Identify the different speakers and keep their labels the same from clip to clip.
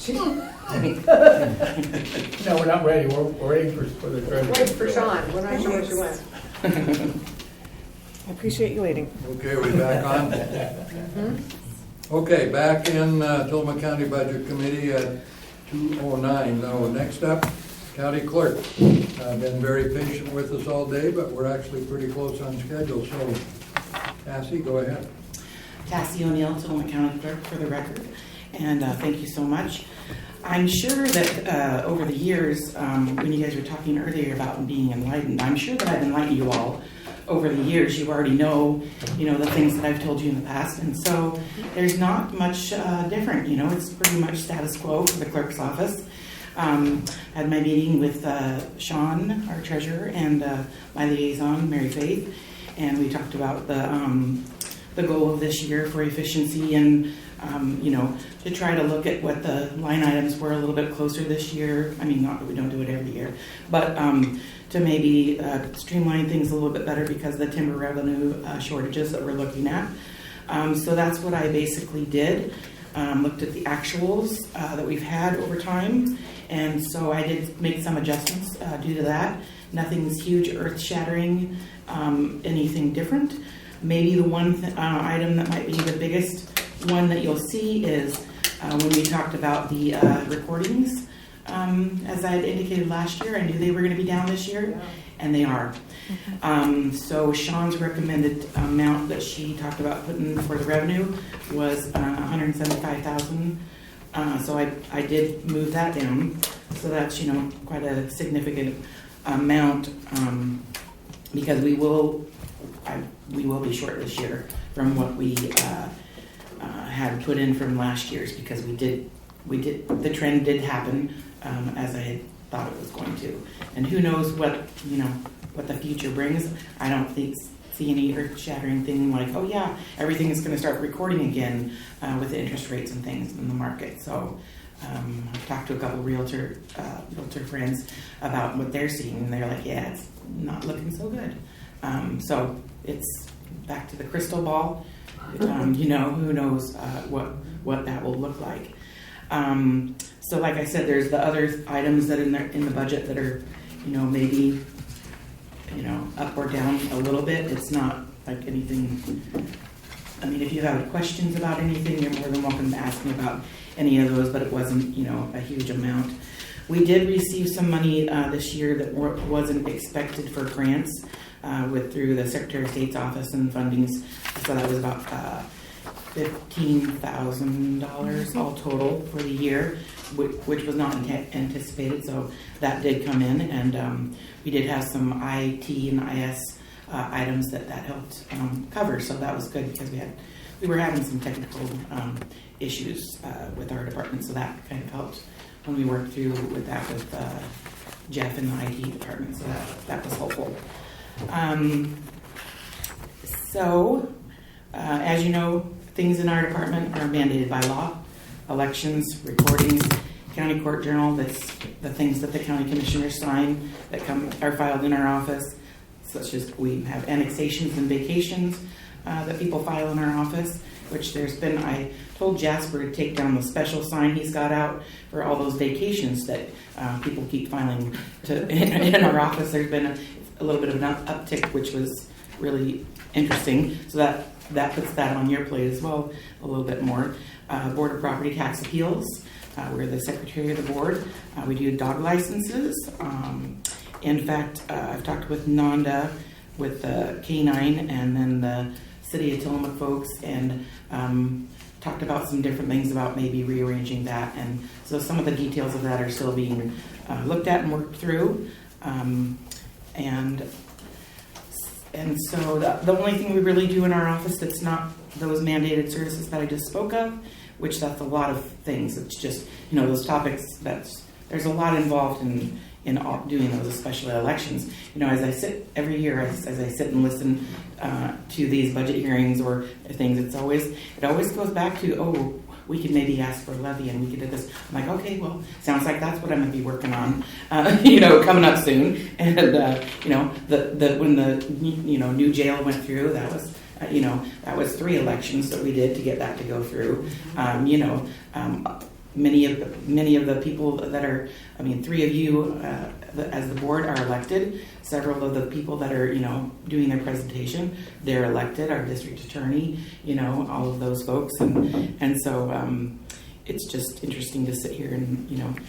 Speaker 1: No, we're not ready. We're waiting for the treasurer.
Speaker 2: Wait for Sean, we're not sure what you want.
Speaker 3: I appreciate you waiting.
Speaker 4: Okay, we back on? Okay, back in Tillamook County Budget Committee at 2:09. Now, next up, County Clerk. Been very patient with us all day, but we're actually pretty close on schedule. So, Cassie, go ahead.
Speaker 5: Cassie O'Neill, Tillamook County Clerk, for the record, and thank you so much. I'm sure that over the years, when you guys were talking earlier about being enlightened, I'm sure that I've enlightened you all over the years. You already know, the things that I've told you in the past, and so there's not much different. It's pretty much status quo for the clerk's office. Had my meeting with Sean, our treasurer, and my liaison, Mary Faith, and we talked about the goal of this year for efficiency and to try to look at what the line items were a little bit closer this year. I mean, not that we don't do it every year, but to maybe streamline things a little bit better because of the timber revenue shortages that we're looking at. So that's what I basically did. Looked at the actuals that we've had over time, and so I did make some adjustments due to that. Nothing's huge, earth-shattering, anything different. Maybe the one item that might be the biggest one that you'll see is when we talked about the recordings. As I had indicated last year, I knew they were going to be down this year, and they are. So Sean's recommended amount that she talked about putting for the revenue was $175,000. So I did move that down. So that's quite a significant amount because we will be short this year from what we had put in from last year's because the trend did happen as I had thought it was going to, and who knows what the future brings. I don't see any earth-shattering thing like, oh yeah, everything is going to start recording again with the interest rates and things in the market. So I've talked to a couple realtor friends about what they're seeing, and they're like, yeah, it's not looking so good. So it's back to the crystal ball. Who knows what that will look like. So like I said, there's the other items that in the budget that are, maybe, up or down a little bit. It's not like anything. I mean, if you have questions about anything, you're more than welcome to ask me about any of those, but it wasn't, a huge amount. We did receive some money this year that wasn't expected for grants through the Secretary of State's office and fundings. So that was about $15,000 all total for the year, which was not anticipated. So that did come in, and we did have some IT and IS items that helped cover. So that was good because we were having some technical issues with our department. So that kind of helped when we worked through with that with Jeff in the IT department. So that was helpful. As you know, things in our department are mandated by law. Elections, recordings, county court journal, that's the things that the county commissioners sign that are filed in our office, such as we have annexations and vacations that people file in our office, which I told Jasper to take down the special sign he's got out for all those vacations that people keep filing in our office. There's been a little bit of an uptick, which was really interesting. So that puts that on your plate as well, a little bit more. Board of Property Tax Appeals. We're the secretary of the board. We do dog licenses. In fact, I've talked with Nanda, with the K9, and then the City of Tillamook folks, and talked about some different things about maybe rearranging that. And so some of the details of that are still being looked at and worked through. And so the only thing we really do in our office that's not those mandated services that I just spoke of, which that's a lot of things. It's just, those topics, there's a lot involved in doing those, especially elections. As I sit every year, as I sit and listen to these budget hearings or things, it always goes back to, we could maybe ask for a levy and we could do this. I'm like, okay, well, sounds like that's what I'm going to be working on, coming up soon. And, when the, new jail went through, that was, that was 3 elections that we did to get that to go through. many of the people that are, I mean, 3 of you as the board are elected. Several of the people that are, doing their presentation, they're elected. Our district attorney, all of those folks, and so it's just interesting to sit here and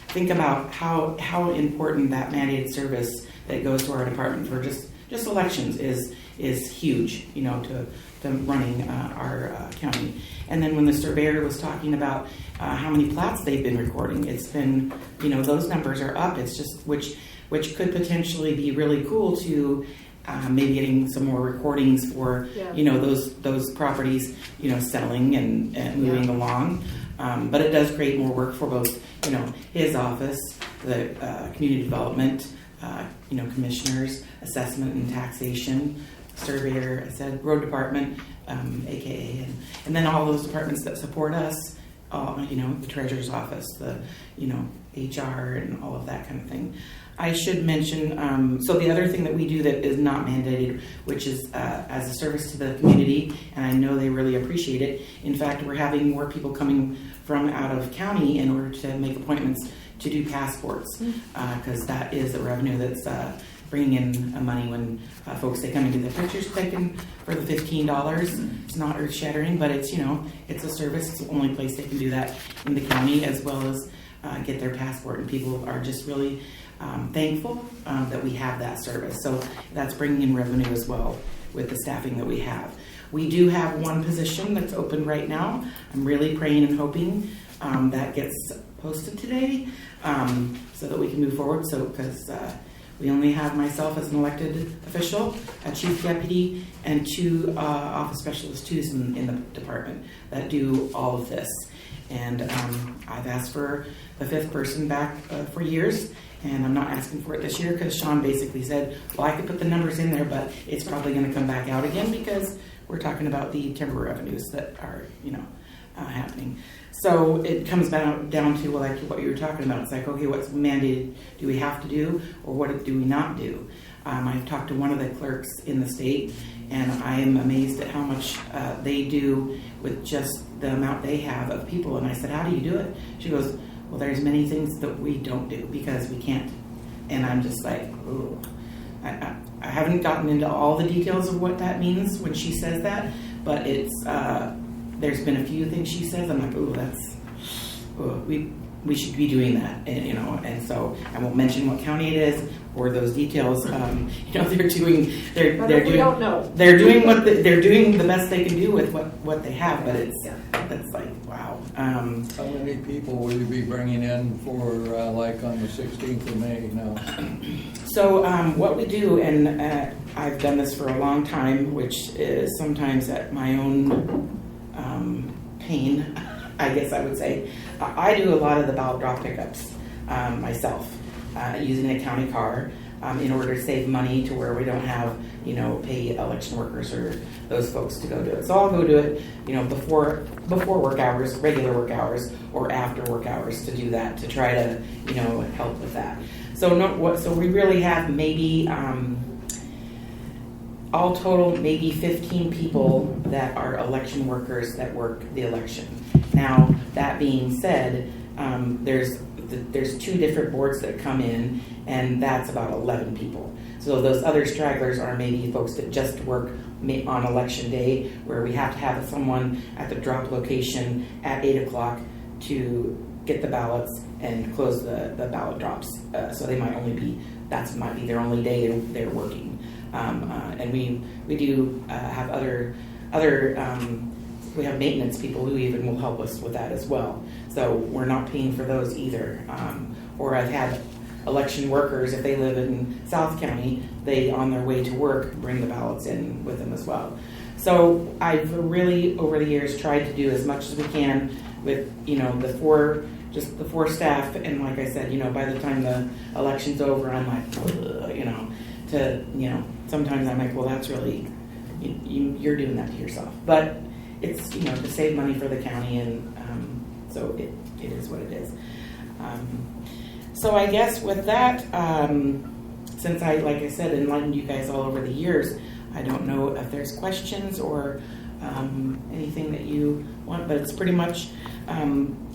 Speaker 5: think about how important that mandated service that goes to our department for just elections is huge, to running our county. And then when the surveyor was talking about how many plats they've been recording, it's been, those numbers are up. It's just which could potentially be really cool to maybe getting some more recordings for those properties selling and moving along. But it does create more work for both his office, the community development, commissioners, assessment and taxation, surveyor, I said, road department, AKA, and then all those departments that support us, the treasurer's office, the HR and all of that kind of thing. I should mention, so the other thing that we do that is not mandated, which is as a service to the community, and I know they really appreciate it. In fact, we're having more people coming from out of county in order to make appointments to do passports, because that is a revenue that's bringing in money when folks, they come and get their pictures taken for the $15. It's not earth-shattering, but it's, it's a service. It's the only place they can do that in the county, as well as get their passport, and people are just really thankful that we have that service. So that's bringing in revenue as well with the staffing that we have. We do have one position that's open right now. I'm really praying and hoping that gets posted today so that we can move forward. So because we only have myself as an elected official, a chief deputy, and 2 office specialist 2s in the department that do all of this. And I've asked for the 5th person back for years, and I'm not asking for it this year because Sean basically said, well, I could put the numbers in there, but it's probably going to come back out again because we're talking about the timber revenues that are, happening. So it comes down to like what you were talking about. It's like, okay, what's mandated do we have to do, or what do we not do? I've talked to one of the clerks in the state, and I am amazed at how much they do with just the amount they have of people. And I said, how do you do it? She goes, well, there's many things that we don't do because we can't. And I'm just like, ooh. I haven't gotten into all the details of what that means when she says that, but it's there's been a few things she says. I'm like, ooh, we should be doing that, and, and so I won't mention what county it is or those details. They're doing they're doing the best they can do with what they have, but that's like, wow.
Speaker 4: How many people will you be bringing in for like on the 16th of May now?
Speaker 5: So what we do, and I've done this for a long time, which is sometimes at my own pain, I guess I would say. I do a lot of the ballot drop pickups myself using a county car in order to save money to where we don't have, pay election workers or those folks to go do it. So I'll go do it, before work hours, regular work hours, or after work hours to do that, to try to, help with that. So we really have maybe all total maybe 15 people that are election workers that work the election. Now, that being said, there's 2 different boards that come in, and that's about 11 people. So those other stragglers are maybe folks that just work on election day, where we have to have someone at the drop location at 8 o'clock to get the ballots and close the ballot drops. So they might might be their only day they're working. And we do have other we have maintenance people who even will help us with that as well. So we're not paying for those either. Or I've had election workers, if they live in South County, they, on their way to work, bring the ballots in with them as well. So I've really, over the years, tried to do as much as we can with, the 4 staff. And like I said, by the time the election's over, I'm like, sometimes I'm like, well, that's really, you're doing that to yourself. But it's, to save money for the county, and so it is what it is. So I guess with that, since I, like I said, enlightened you guys all over the years, I don't know if there's questions or anything that you want, but it's pretty much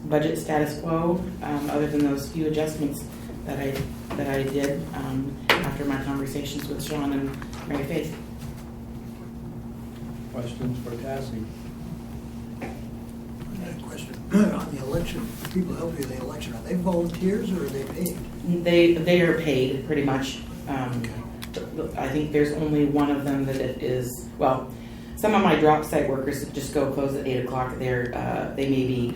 Speaker 5: budget status quo, other than those few adjustments that I did after my conversations with Sean and Mary Faith.
Speaker 4: Questions for Cassie?
Speaker 6: I had a question on the election. People help you in the election. Are they volunteers or are they paid?
Speaker 5: They are paid pretty much. I think there's only one of them that it is, well, some of my drop site workers that just go close at 8 o'clock. They may be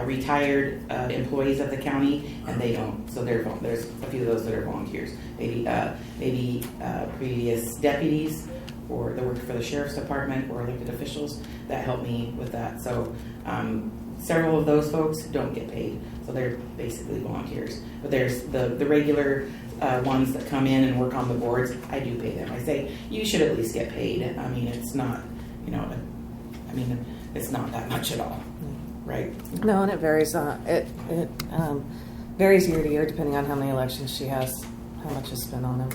Speaker 5: retired employees of the county, and they don't. So there's a few of those that are volunteers. Maybe previous deputies or that worked for the sheriff's department or elected officials that help me with that. So several of those folks don't get paid, so they're basically volunteers. But there's the regular ones that come in and work on the boards. I do pay them. I say you should at least get paid. I mean, it's not, it's not that much at all, right?
Speaker 3: No, and it varies. It varies year to year depending on how many elections she has, how much is spent on them,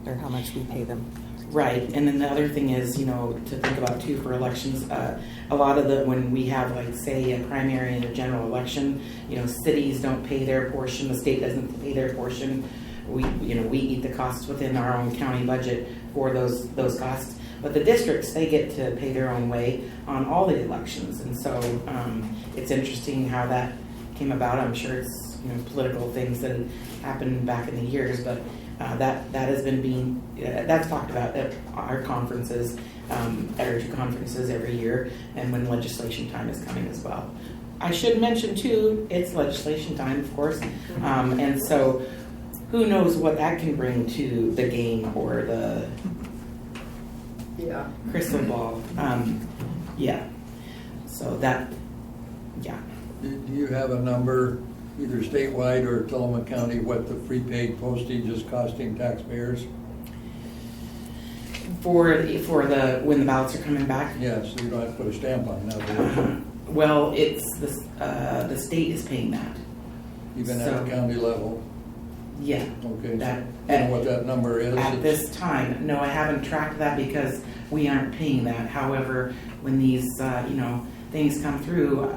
Speaker 3: or how much we pay them.
Speaker 5: Right, and then the other thing is, to think about too for elections, a lot of when we have, like, say, a primary and a general election, cities don't pay their portion, the state doesn't pay their portion. We eat the costs within our own county budget for those costs. But the districts, they get to pay their own way on all the elections, and so it's interesting how that came about. I'm sure it's political things that happened back in the years, but that has been that's talked about at our conferences, our 2 conferences every year, and when legislation time is coming as well. I should mention too, it's legislation time, of course, and so who knows what that can bring to the game or the crystal ball. Yeah. So that, yeah.
Speaker 4: Do you have a number, either statewide or Tillamook County, what the prepaid postage is costing taxpayers?
Speaker 5: For the when the ballots are coming back?
Speaker 4: Yes, so you don't have to put a stamp on that.
Speaker 5: Well, it's the state is paying that.
Speaker 4: Even at the county level?
Speaker 5: Yeah.
Speaker 4: Okay,
Speaker 5: That,
Speaker 4: so you know what that number is?
Speaker 5: At this time, no, I haven't tracked that because we aren't paying that. However, when these things come through,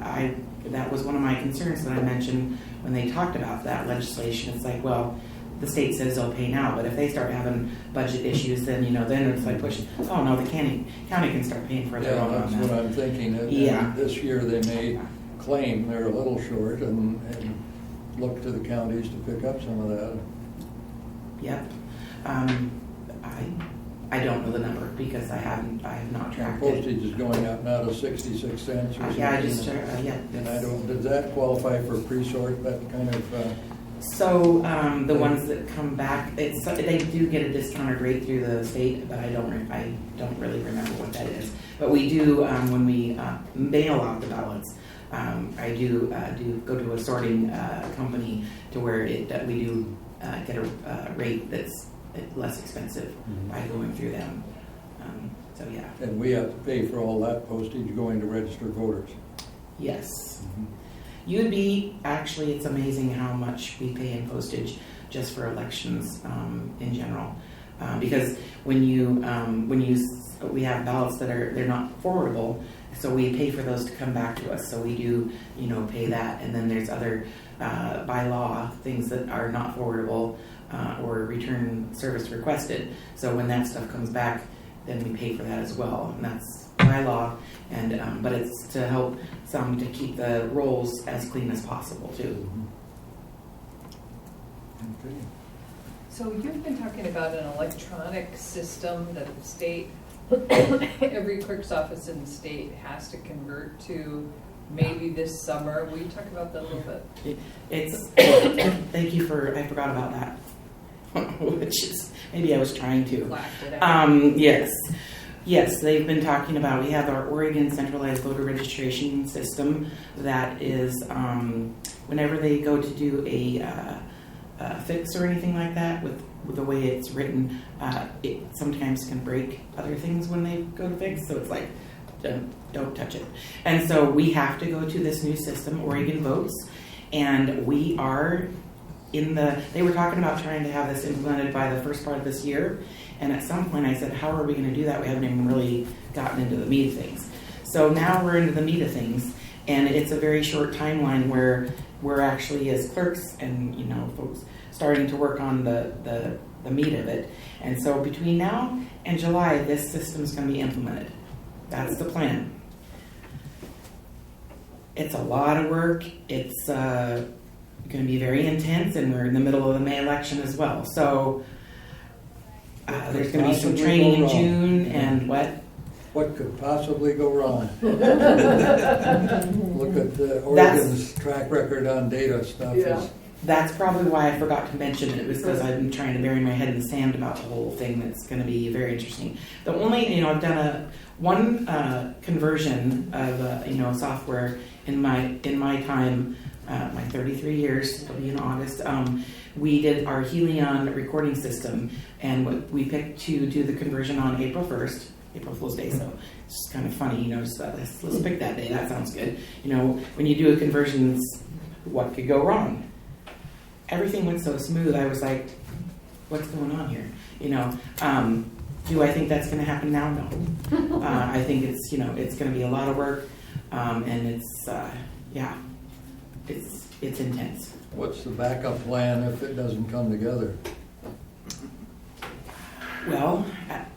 Speaker 5: that was one of my concerns that I mentioned when they talked about that legislation. It's like, well, the state says they'll pay now, but if they start having budget issues, then then it's like push. Oh no, the county can start paying for their own.
Speaker 4: That's what I'm thinking. And this year they may claim they're a little short and look to the counties to pick up some of that.
Speaker 5: Yep. I don't know the number because I have not tracked it.
Speaker 4: Postage is going up now to 66 cents or something.
Speaker 5: Yeah, I just yeah.
Speaker 4: And does that qualify for pre-sort, that kind of?
Speaker 5: So the ones that come back, they do get a discounted rate through the state, but I don't really remember what that is. But we do when we mail out the ballots. I do go to a sorting company to where we do get a rate that's less expensive by going through them. So yeah.
Speaker 4: And we have to pay for all that postage going to registered voters.
Speaker 5: Yes. Actually, it's amazing how much we pay in postage just for elections in general. Because when we have ballots they're not forwardable, so we pay for those to come back to us. So we do, pay that, and then there's other by law things that are not forwardable or return service requested. So when that stuff comes back, then we pay for that as well, and that's by law. And but it's to help some to keep the rolls as clean as possible too.
Speaker 4: Okay.
Speaker 2: So you've been talking about an electronic system that the state, every clerk's office in the state has to convert to maybe this summer. Will you talk about that a little bit?
Speaker 5: Thank you I forgot about that. Which is, maybe I was trying to.
Speaker 2: Laughed it out.
Speaker 5: Yes, they've been talking about, we have our Oregon centralized voter registration system that is, whenever they go to do a fix or anything like that, with the way it's written, it sometimes can break other things when they go to fix, so it's like, don't touch it. And so we have to go to this new system, Oregon Votes, and we are they were talking about trying to have this implemented by the first part of this year, and at some point I said, how are we going to do that? We haven't even really gotten into the meat of things. So now we're into the meat of things, And it's a very short timeline where we're actually as clerks and, you know, folks starting to work on the meat of it. And so between now and July, this system's going to be implemented. That's the plan. It's a lot of work. It's going to be very intense, and we're in the middle of the May election as well. So there's going to be some
Speaker 4: Possibly
Speaker 5: training
Speaker 4: go
Speaker 5: in
Speaker 4: wrong.
Speaker 5: June, and
Speaker 4: What could possibly go wrong? Look at Oregon's track record on data stuff.
Speaker 2: Yeah.
Speaker 5: that's probably why I forgot to mention it, was because I've been trying to bury my head in the sand about the whole thing. That's going to be very interesting. The only, I've done one conversion of software in my time, my 33 years. It'll be in August. We did our Helion recording system, and we picked to do the conversion on April 1st, April Fool's Day. So it's kind of funny, just let's pick that day. That sounds good. When you do a conversion, what could go wrong? Everything went so smooth. I was like, what's going on here? Do I think that's going to happen now? No. I think it's going to be a lot of work, and it's intense.
Speaker 4: What's the backup plan if it doesn't come together?
Speaker 5: Well,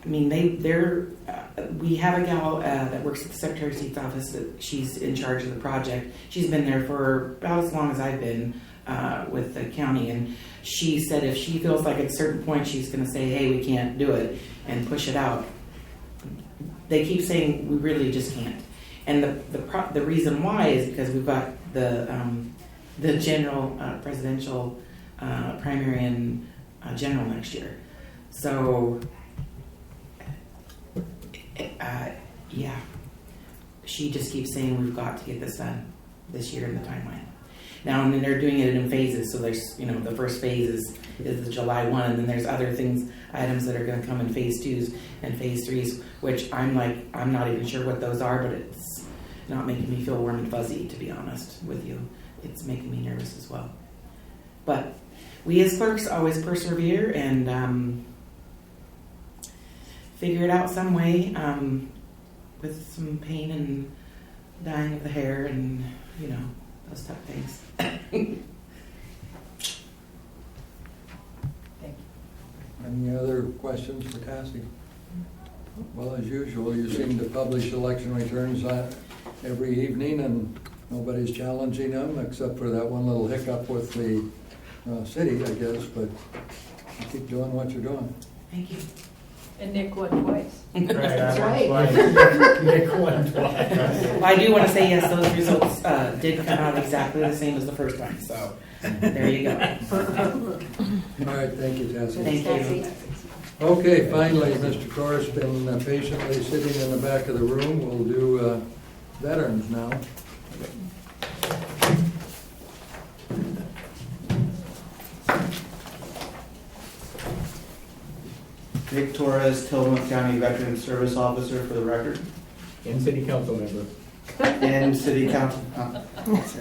Speaker 5: we have a gal that works at the Secretary of State's office. That she's in charge of the project. She's been there for about as long as I've been with the county, and she said if she feels like at a certain point she's going to say, "Hey, we can't do it," and push it out. They keep saying we really just can't, and the reason why is because we've got the general presidential primary and general next year. So, she just keeps saying we've got to get this done this year in the timeline. Now, and then they're doing it in phases. So there's, the first phase is the July 1, and then there's other items that are going to come in phase 2s and phase 3s, which I'm not even sure what those are, but it's not making me feel warm and fuzzy, to be honest with you. It's making me nervous as well. But we as clerks always persevere and figure it out some way, with some pain and dyeing of the hair and, those type of things.
Speaker 2: Thank you.
Speaker 4: Any other questions for Cassie? Well, as usual, you seem to publish election returns every evening, and nobody's challenging them except for that one little hiccup with the city, I guess, but you keep doing what you're doing.
Speaker 5: Thank you.
Speaker 2: And Nick won twice.
Speaker 1: That's
Speaker 2: right.
Speaker 1: Nick won twice.
Speaker 5: Well, I do want to say, yes, those results did come out exactly the same as the first time, so there you go.
Speaker 4: All right, thank you, Cassie.
Speaker 5: Thank you.
Speaker 4: Okay, finally, Mr. Corr's been patiently sitting in the back of the room. We'll do veterans now.
Speaker 7: Nick Torres, Tillamook County Veteran Service Officer for the record,
Speaker 1: And city council member.
Speaker 7: and City Council. Let's see.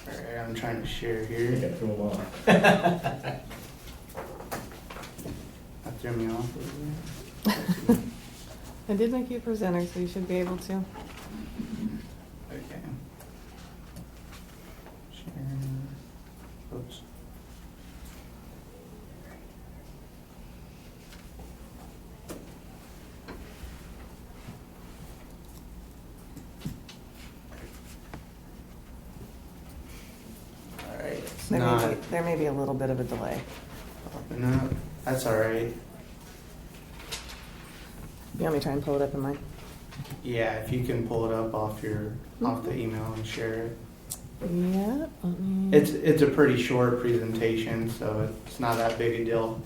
Speaker 7: Alright, I'm trying to share here.
Speaker 1: Got through them all.
Speaker 7: That threw me off a little bit.
Speaker 3: I did make you a presenter, so you should be able to.
Speaker 7: Okay. Sharing. Oops. Alright, it's not
Speaker 3: There may be a little bit of a delay.
Speaker 7: popping up. That's alright.
Speaker 3: You want me to try and pull it up in mine?
Speaker 7: Yeah, if you can pull it up off the email and share it.
Speaker 3: Yeah. Let me...
Speaker 7: It's a pretty short presentation, so it's not that big a deal.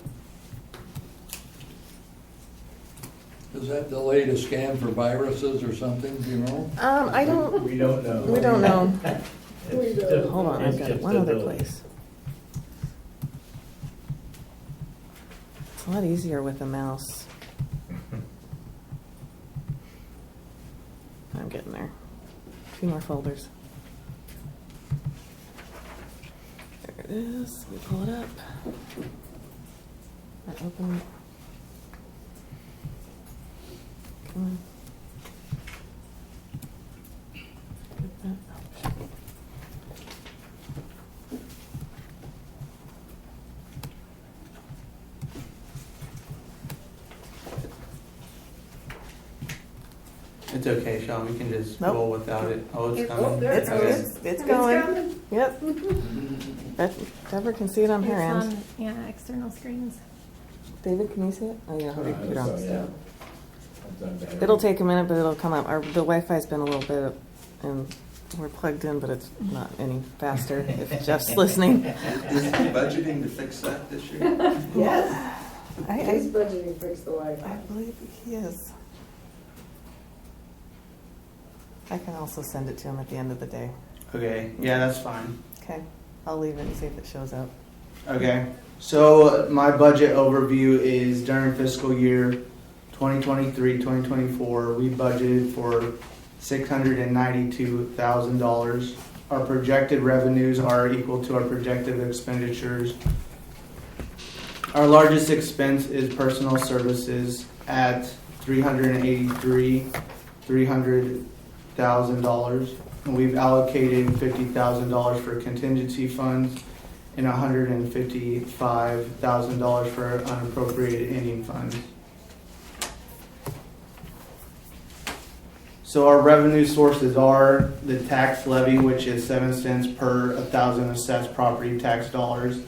Speaker 4: Is that delay to scan for viruses or something, do you know?
Speaker 3: I don't.
Speaker 1: We don't know.
Speaker 3: We don't know.
Speaker 1: It's just-
Speaker 3: Hold on, I've
Speaker 1: it's
Speaker 3: got it
Speaker 1: just
Speaker 3: one
Speaker 1: a
Speaker 3: other
Speaker 1: delay.
Speaker 3: place. It's a lot easier with a mouse. I'm getting there. A few more folders. There it is. We pull it up. I open. Mm.
Speaker 7: It's okay, Sean, we can just
Speaker 3: Nope.
Speaker 7: roll without it. Oh, it's
Speaker 2: Oh,
Speaker 7: coming.
Speaker 2: there it
Speaker 7: Okay.
Speaker 2: goes.
Speaker 3: It's going. Yep. Deborah can see it on her
Speaker 8: It's
Speaker 3: end.
Speaker 8: on, yeah, external screens.
Speaker 3: David, can you see it? Oh, yeah, hold your computer on.
Speaker 1: Yeah. That's on battery.
Speaker 3: It'll take a minute, but it'll come up. The Wi-Fi's been a little bit, and we're plugged in, but it's not any faster if Jeff's listening.
Speaker 9: Is he budgeting to fix that this year?
Speaker 3: Yes.
Speaker 10: He's budgeting to fix the
Speaker 3: I
Speaker 10: Wi-Fi.
Speaker 3: believe he is. I can also send it to him at the end of the day.
Speaker 7: Okay, yeah, that's fine.
Speaker 3: Okay. I'll leave it and see if it shows up.
Speaker 7: Okay, so my budget overview is during fiscal year 2023-2024, we budgeted for $692,000. Our projected revenues are equal to our projected expenditures. Our largest expense is personal services at $300,000. And we've allocated $50,000 for contingency funds and $155,000 for unappropriated ending funds. So our revenue sources are the tax levy, which is 7 cents per 1,000 assessed property tax dollars,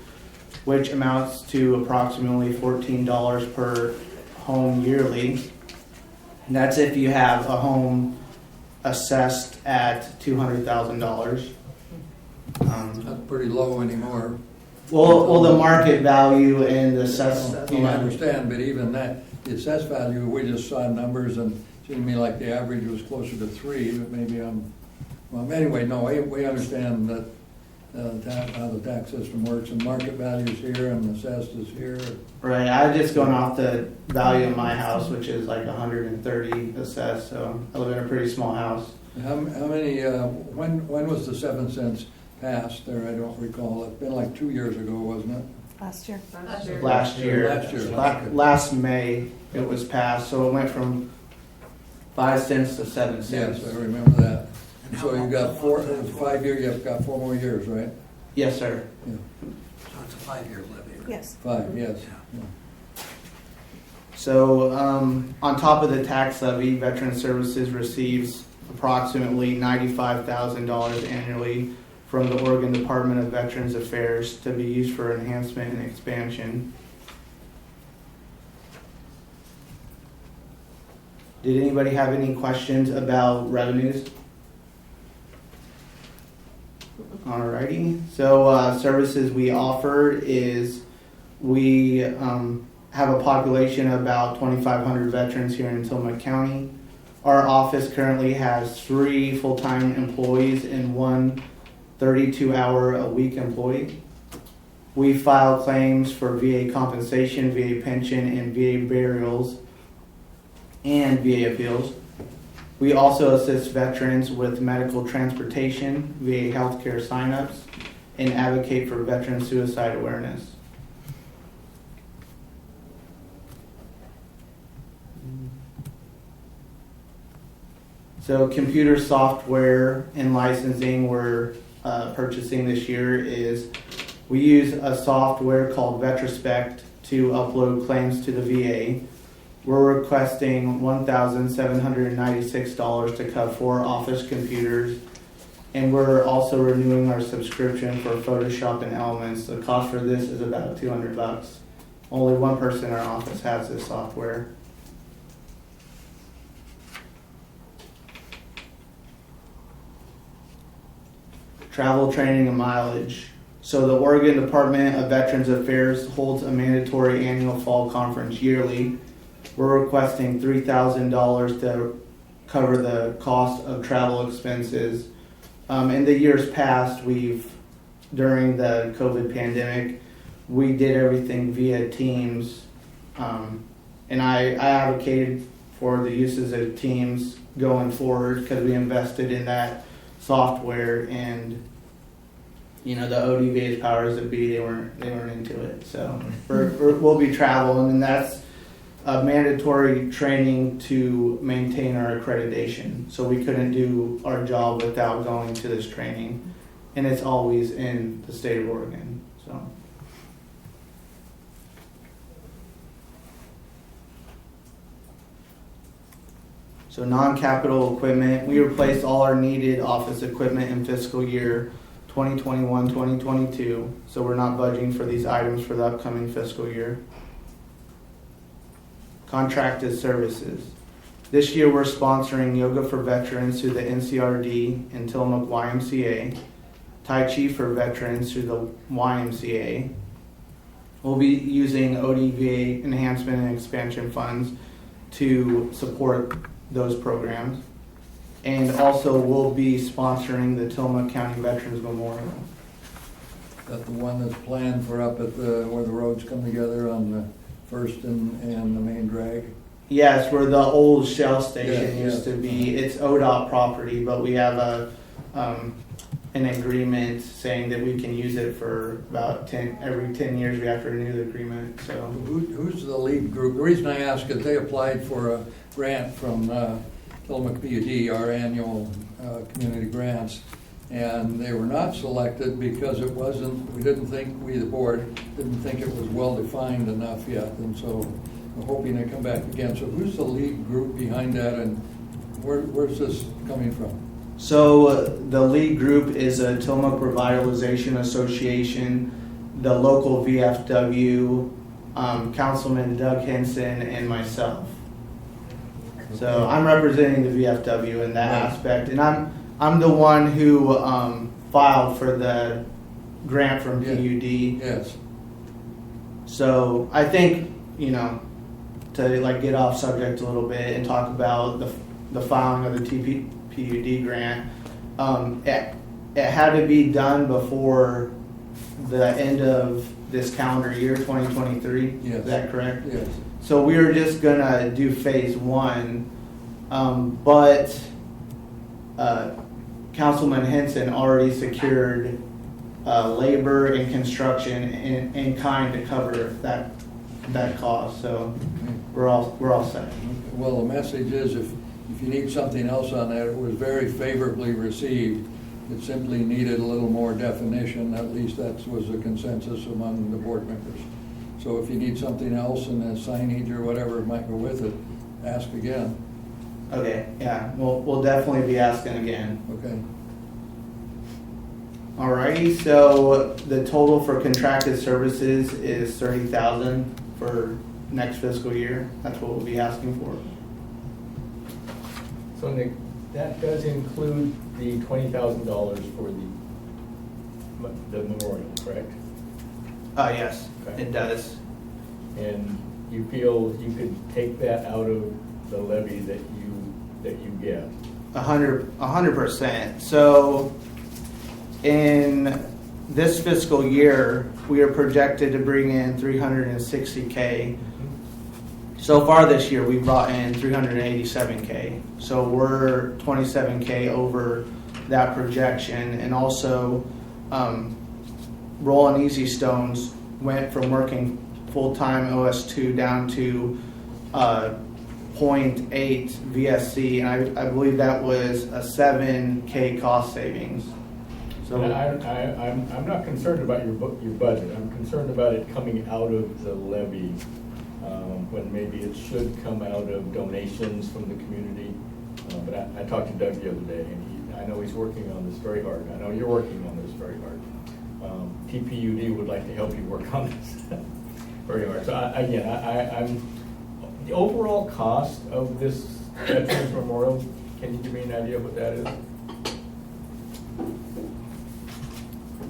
Speaker 7: which amounts to approximately $14 per home yearly. And that's if you have a home assessed at $200,000.
Speaker 4: That's pretty low anymore.
Speaker 7: Well, the market value and the assessed.
Speaker 4: I understand, but even that, the assessed value, we just saw numbers and it seemed to me like the average was closer to 3, but maybe well, anyway, no, we understand that how the tax system works, and market value's here and assessed is here.
Speaker 7: Right, I've just gone off the value of my house, which is like 130 assessed, so I live in a pretty small house.
Speaker 4: How many, when was the 7 cents passed there? I don't recall. It's been like 2 years ago, wasn't it?
Speaker 3: Last year.
Speaker 7: Last year.
Speaker 4: Last year.
Speaker 7: Last May it was passed, so it went from 5 cents to 7 cents.
Speaker 4: Yes, I remember that. And so you got 4, it was 5 years, you've got 4 more years, right?
Speaker 7: Yes, sir.
Speaker 4: Yeah.
Speaker 6: So it's a 5-year levy. Right?
Speaker 3: Yes.
Speaker 4: 5, yes. Yeah.
Speaker 7: So on top of the tax levy, Veteran Services receives approximately $95,000 annually from the Oregon Department of Veterans Affairs to be used for enhancement and expansion. Did anybody have any questions about revenues? Alrighty, so services we offer is we have a population of about 2,500 veterans here in Tillamook County. Our office currently has 3 full-time employees and 1 32-hour-a-week employee. We file claims for VA compensation, VA pension, and VA burials, and VA appeals. We also assist veterans with medical transportation, VA healthcare signups, and advocate for veteran suicide awareness. So computer software and licensing we're purchasing this year is we use a software called Vetrospect to upload claims to the VA. We're requesting $1,796 to cover 4 office computers, and we're also renewing our subscription for Photoshop and Elements. The cost for this is about $200. Only one person in our office has this software. Travel, training, and mileage. So the Oregon Department of Veterans Affairs holds a mandatory annual fall conference yearly. We're requesting $3,000 to cover the cost of travel expenses. In the years past, during the COVID pandemic, we did everything via Teams. And I advocated for the uses of Teams going forward because we invested in that software, and the ODVH powers that be, they weren't into it. So we'll be traveling, and that's a mandatory training to maintain our accreditation. So we couldn't do our job without going to this training. And it's always in the state of Oregon. So non-capital equipment, we replaced all our needed office equipment in fiscal year 2021, 2022. So we're not budgeting for these items for the upcoming fiscal year. Contracted services. This year we're sponsoring Yoga for Veterans through the NCRD and Tillamook YMCA. Tai Chi for Veterans through the YMCA. We'll be using ODVA enhancement and expansion funds to support those programs. And also we'll be sponsoring the Tillamook County Veterans Memorial.
Speaker 4: Is that the one that's planned for up at where the roads come together on the first and the main drag?
Speaker 7: Yes, where the old Shell station
Speaker 4: Yeah,
Speaker 7: used to be. It's ODOT property, but we have an agreement saying that we can use it for about every 10 years we have to renew the agreement. So
Speaker 4: Who's the lead group? The reason I ask is they applied for a grant from Tillamook PUD, our annual community grants, and they were not selected because it wasn't, we, the board, didn't think it was well defined enough yet, and so we're hoping to come back again. So who's the lead group behind that, and where's this coming from?
Speaker 7: So the lead group is a Tillamook Revitalization Association, the local VFW, Councilman Doug Henson, and myself. So I'm representing the VFW in that aspect, and I'm the one who filed for the grant from PUD.
Speaker 4: Yes.
Speaker 7: So I think, to like get off subject a little bit and talk about the filing of the PUD grant, it had to be done before the end of this calendar year, 2023.
Speaker 4: Yes.
Speaker 7: Is that correct?
Speaker 4: Yes.
Speaker 7: So we were just gonna do phase one, but Councilman Henson already secured labor and construction in kind to cover that cost. So we're all set.
Speaker 4: Well, the message is if you need something else on that, it was very favorably received. It simply needed a little more definition. At least that was the consensus among the board members. So if you need something else and the signage or whatever might go with it, ask again.
Speaker 7: Okay, yeah, we'll definitely be asking again.
Speaker 4: Okay.
Speaker 7: Alrighty, so the total for contracted services is $30,000 for next fiscal year. That's what we'll be asking for.
Speaker 1: So Nick, that does include the $20,000 for the memorial, correct?
Speaker 7: Yes,
Speaker 1: Okay.
Speaker 7: it does.
Speaker 1: And you feel you could take that out of the levy that you get?
Speaker 7: 100%. So in this fiscal year, we are projected to bring in $360K. So far this year, we brought in $387K. So we're $27K over that projection. And also, Roll and Easy Stones went from working full-time OS2 down to 0.8 VSC, and I believe that was a $7K cost savings. So
Speaker 1: And I'm not concerned about your budget. I'm concerned about it coming out of the levy when maybe it should come out of donations from the community. But I talked to Doug the other day, and I know he's working on this very hard. I know you're working on this very hard. TPUD would like to help you work on this very hard. So I'm the overall cost of this Veterans Memorial. Can you give me an idea of what that is?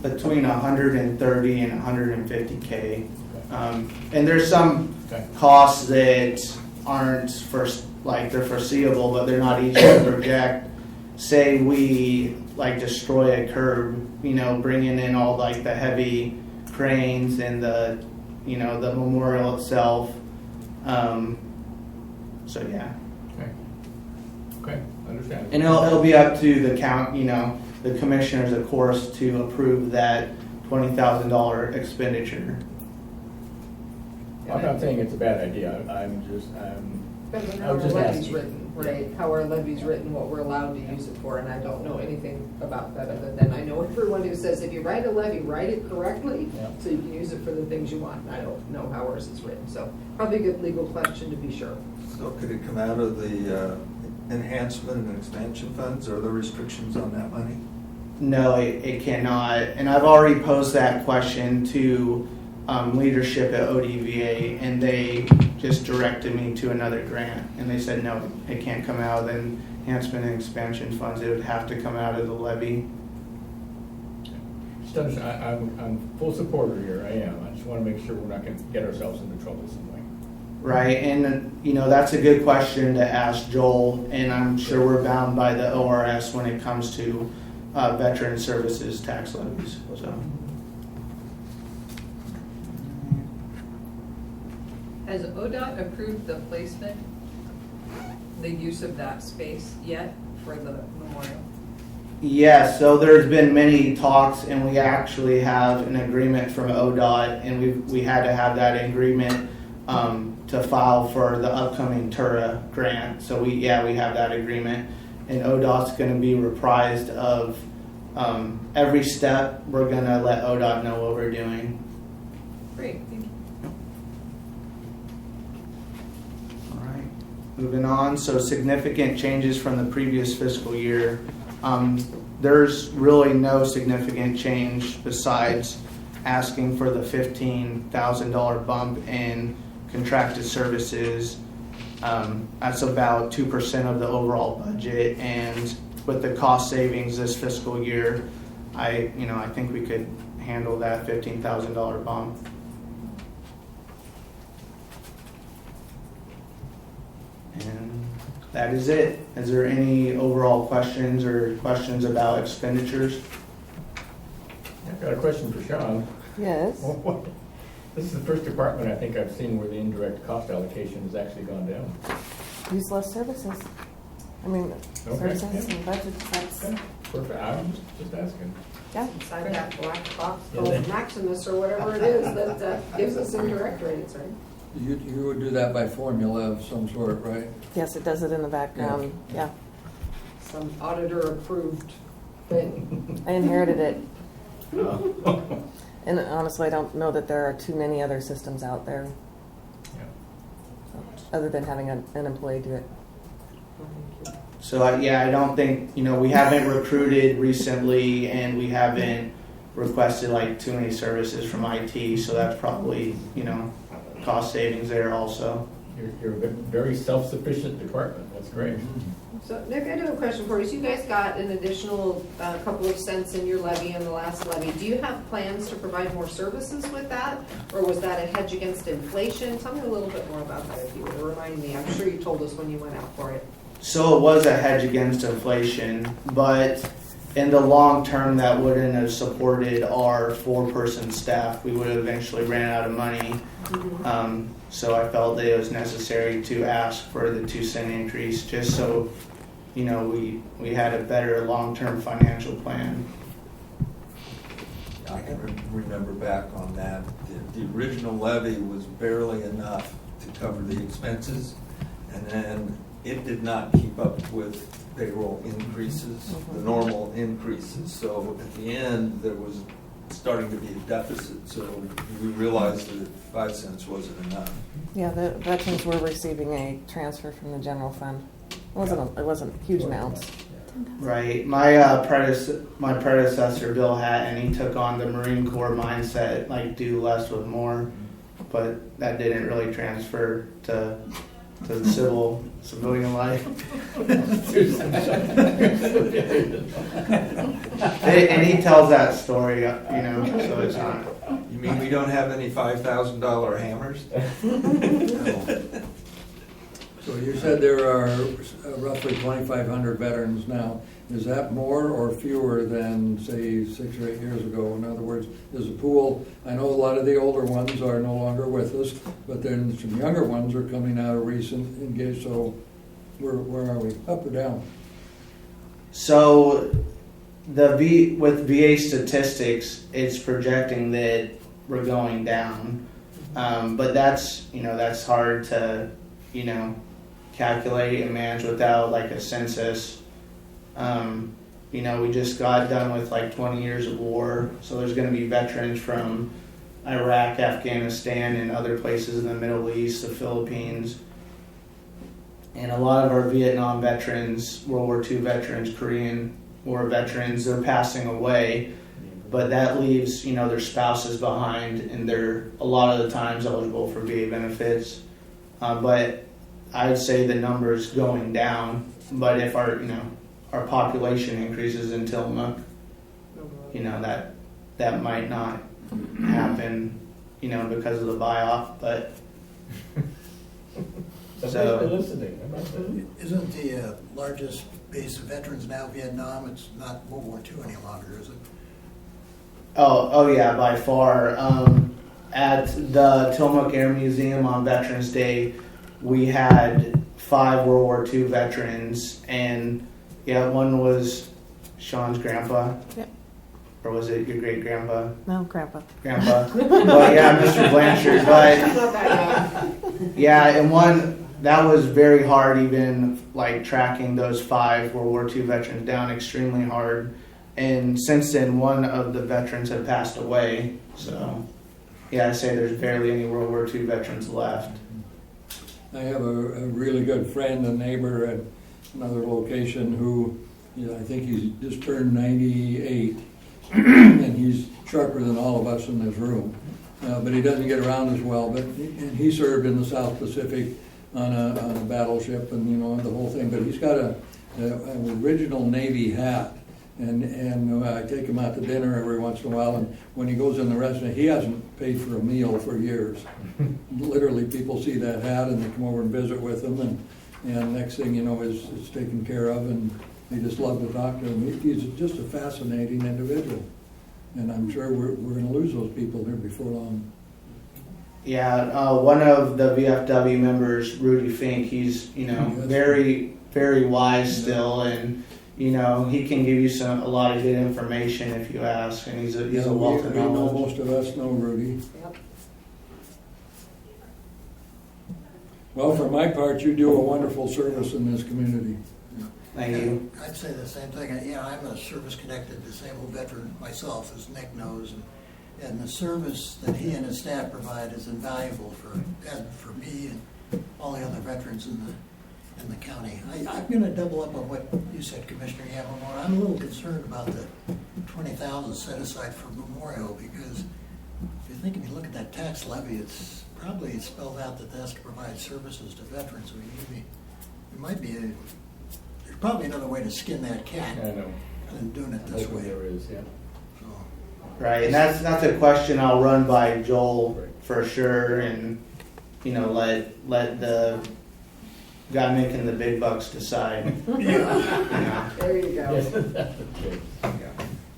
Speaker 7: between 130 and 150K. And there's some costs that aren't they're foreseeable, but they're not easy to project. Say we destroy a curb, bringing in all the heavy cranes and the memorial itself. So yeah.
Speaker 1: Okay, understand.
Speaker 7: And it'll be up to the the commissioners, of course, to approve that $20,000 expenditure.
Speaker 1: Yeah, I'm not saying it's a bad idea, I'm
Speaker 8: Depends on
Speaker 1: I
Speaker 8: how
Speaker 1: was
Speaker 8: our
Speaker 1: just
Speaker 8: levy's
Speaker 1: asking.
Speaker 8: written, right? How our levy's written, what we're allowed to use it for, and I don't know anything about that other than I know everyone who says if you write a levy, write it correctly,
Speaker 1: Yeah.
Speaker 8: so you can use it for the things you want. And I don't know how ours is written, so probably a good legal question to be sure.
Speaker 9: So could it come out of the enhancement and expansion funds? Are there restrictions on that money?
Speaker 7: No, it cannot. And I've already posed that question to leadership at ODVA, and they just directed me to another grant. And they said, no, it can't come out of the enhancement and expansion funds. It would have to come out of the levy.
Speaker 1: just understand, I'm full supporter here, I am. I just want to make sure we're not going to get ourselves into trouble some way.
Speaker 7: Right, and that's a good question to ask Joel, and I'm sure we're bound by the ORS when it comes to veteran services tax levies. So,
Speaker 2: Has ODOT approved the placement, the use of that space yet for the memorial?
Speaker 7: yes, so there's been many talks, and we actually have an agreement from ODOT, and we had to have that agreement to file for the upcoming Tura grant. So we have that agreement, and ODOT's going to be reprised of every step. We're going to let ODOT know what we're doing.
Speaker 2: Great, thank you.
Speaker 7: All right, moving on. So significant changes from the previous fiscal year. There's really no significant change besides asking for the $15,000 bump in contracted services. That's about 2% of the overall budget, and with the cost savings this fiscal year, I think we could handle that $15,000 bump. And that is it. Is there any overall questions or questions about expenditures?
Speaker 1: I've got a question for Sean.
Speaker 3: Yes.
Speaker 1: This is the first department I think I've seen where the indirect cost allocation has actually gone down.
Speaker 3: Use less services. I mean,
Speaker 1: Okay,
Speaker 3: services
Speaker 1: yeah.
Speaker 3: and budgets, that's,
Speaker 1: Okay, perfect, I'm just asking.
Speaker 3: yeah.
Speaker 8: Inside that black box
Speaker 1: Yeah,
Speaker 8: called
Speaker 1: they-
Speaker 8: Maximus or whatever it is that gives us indirect rates, right?
Speaker 4: You would do that by formula of some sort, right?
Speaker 3: Yes, it does it in the background, yeah.
Speaker 8: Some auditor-approved thing.
Speaker 3: I inherited it.
Speaker 1: Oh.
Speaker 3: And honestly, I don't know that there are too many other systems out there, other than having an employee do it.
Speaker 7: So I don't think, we haven't recruited recently, and we haven't requested like too many services from IT, so that's probably, cost savings there also.
Speaker 1: You're a very self-sufficient department, that's great.
Speaker 8: So Nick, I do have a question for you. So you guys got an additional couple of cents in your levy and the last levy. Do you have plans to provide more services with that? Or was that a hedge against inflation? Tell me a little bit more about that if you would remind me. I'm sure you told us when you went out for it.
Speaker 7: So it was a hedge against inflation, but in the long term, that wouldn't have supported our 4-person staff. We would have eventually ran out of money. So I felt that it was necessary to ask for the 2-cent increase, just so we had a better long-term financial plan.
Speaker 9: I can remember back on that. The original levy was barely enough to cover the expenses, and then it did not keep up with payroll increases, the normal increases. So at the end, there was starting to be a deficit, so we realized that 5 cents wasn't enough.
Speaker 3: Yeah, the veterans were receiving a transfer from the general fund. It wasn't huge amounts.
Speaker 7: Right. My predecessor, Bill Hatton, he took on the Marine Corps mindset, like do less with more, but that didn't really transfer to the civilian life. And he tells that story, so it's not.
Speaker 9: You mean we don't have any $5,000 hammers? No.
Speaker 4: So you said there are roughly 2,500 veterans now. Is that more or fewer than, say, 6 or 8 years ago? In other words, is the pool, I know a lot of the older ones are no longer with us, but then some younger ones are coming out of recent engage, so where are we, up or down?
Speaker 7: So with VA statistics, it's projecting that we're going down. But that's, that's hard to, calculate and manage without like a census. We just got done with like 20 years of war, so there's going to be veterans from Iraq, Afghanistan, and other places in the Middle East, the Philippines. And a lot of our Vietnam veterans, World War II veterans, Korean War veterans, they're passing away. But that leaves, their spouses behind, and they're a lot of the times eligible for VA benefits. But I would say the number is going down. But if our population increases in Tillamook, that might not happen, because of the buy-off. But
Speaker 1: Somebody's been listening.
Speaker 6: Isn't the largest base of veterans now Vietnam? It's not World War II any longer, is it?
Speaker 7: Oh yeah, by far. At the Tillamook Air Museum on Veterans Day, we had 5 World War II veterans, and one was Sean's grandpa.
Speaker 3: Yep.
Speaker 7: Or was it your great grandpa?
Speaker 3: No, Grandpa.
Speaker 7: Grandpa. Well, yeah, Mr. Blanchard. But yeah, and that was very hard, even like tracking those 5 World War II veterans down, extremely hard. And since then, one of the veterans had passed away. So, yeah, I'd say there's barely any World War II veterans left.
Speaker 4: I have a really good friend, a neighbor at another location who, I think he's just turned 98, and he's sharper than all of us in this room. But he doesn't get around as well. And he served in the South Pacific on a battleship, and the whole thing. But he's got an original Navy hat. And I take him out to dinner every once in a while, and when he goes in the restaurant, he hasn't paid for a meal for years. Literally, people see that hat and they come over and visit with him, and next thing you know, it's taken care of, and they just love to talk to him. He's just a fascinating individual, and I'm sure we're going to lose those people there before long.
Speaker 7: Yeah, one of the VFW members, Rudy Fink, he's very, very wise still, and he can give you a lot of good information if you ask, and he's a wealth of knowledge.
Speaker 4: Most of us know Rudy.
Speaker 8: Yep.
Speaker 4: Well, for my part, you do a wonderful service in this community.
Speaker 7: Thank you.
Speaker 6: I'd say the same thing. I'm a service-connected disabled veteran myself, as Nick knows, and the service that he and his staff provide is invaluable for me and all the other veterans in the county. I'm going to double up on what you said, Commissioner Yamamura. I'm a little concerned about the $20,000 set aside for Memorial, because if you look at that tax levy, it's probably spelled out that that's to provide services to veterans. There's probably another way to skin that cat
Speaker 1: I know.
Speaker 6: than doing it this way.
Speaker 1: There is, yeah.
Speaker 6: So,
Speaker 7: Right, and that's a question I'll run by Joel for sure, and let the guy making the big bucks decide.
Speaker 8: There you go.
Speaker 1: Yes, that's okay.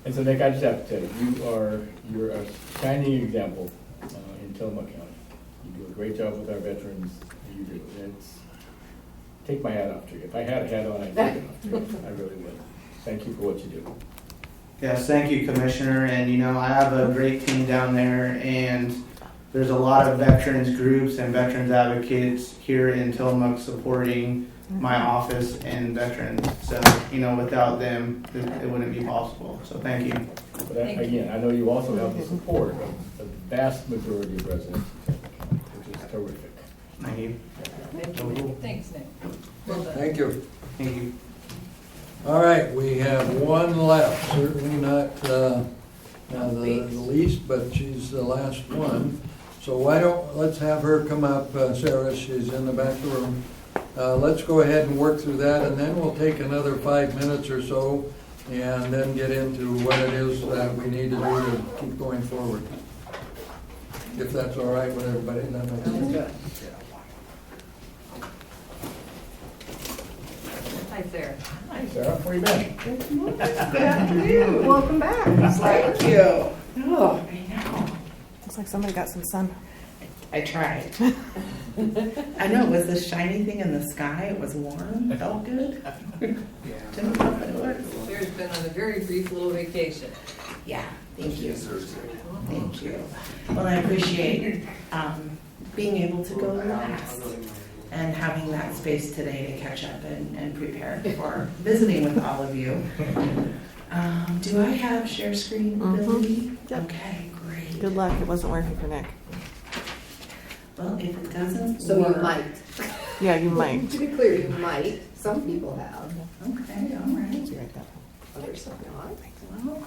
Speaker 1: And so, Nick, I just have to tell you, you're a shining example in Tillamook County. You do a great job with our veterans. You do. Take my hat off to you. If I had a hat on, I'd take it off to you. I really would. Thank you for what you do.
Speaker 7: Yes, thank you, Commissioner. And I have a great team down there, and there's a lot of veterans groups and veterans advocates here in Tillamook supporting my office and veterans. So, without them, it wouldn't be possible. So thank you.
Speaker 1: But again, I know you also have the support of the vast majority of residents of Tillamook County, which is terrific.
Speaker 7: Thank you.
Speaker 2: Thank you. Thanks, Nick. Well done.
Speaker 4: Thank you.
Speaker 7: Thank you.
Speaker 4: All right, we have one left, certainly not the least, but she's the last one. So let's have her come up, Sarah, she's in the back of the room. Let's go ahead and work through that, and then we'll take another 5 minutes or so, and then get into what it is that we need to do to keep going forward. If that's all right with everybody.
Speaker 2: Sounds good. Hi, Sarah.
Speaker 1: Hi, Sarah. Where you been?
Speaker 8: Good afternoon. Welcome back.
Speaker 5: Thank you. Oh, I know.
Speaker 3: Looks like somebody got some sun.
Speaker 5: I tried. I know, it was this shiny thing in the sky. It was warm. It felt good. Didn't know what it was.
Speaker 2: mayor's been on a very brief little vacation.
Speaker 5: Yeah, thank you. Thank you. Well, I appreciate being able to go last and having that space today to catch up and prepare for visiting with all of you. Do I have share screen ability?
Speaker 3: Yep.
Speaker 5: Okay, great.
Speaker 3: Good luck. It wasn't working for Nick.
Speaker 5: Well, if it doesn't
Speaker 8: So you
Speaker 5: work-
Speaker 8: might.
Speaker 3: Yeah, you might.
Speaker 8: To be clear, you might. Some people have,
Speaker 5: Okay, all right.
Speaker 3: Be right back.
Speaker 8: others have not.
Speaker 5: Well,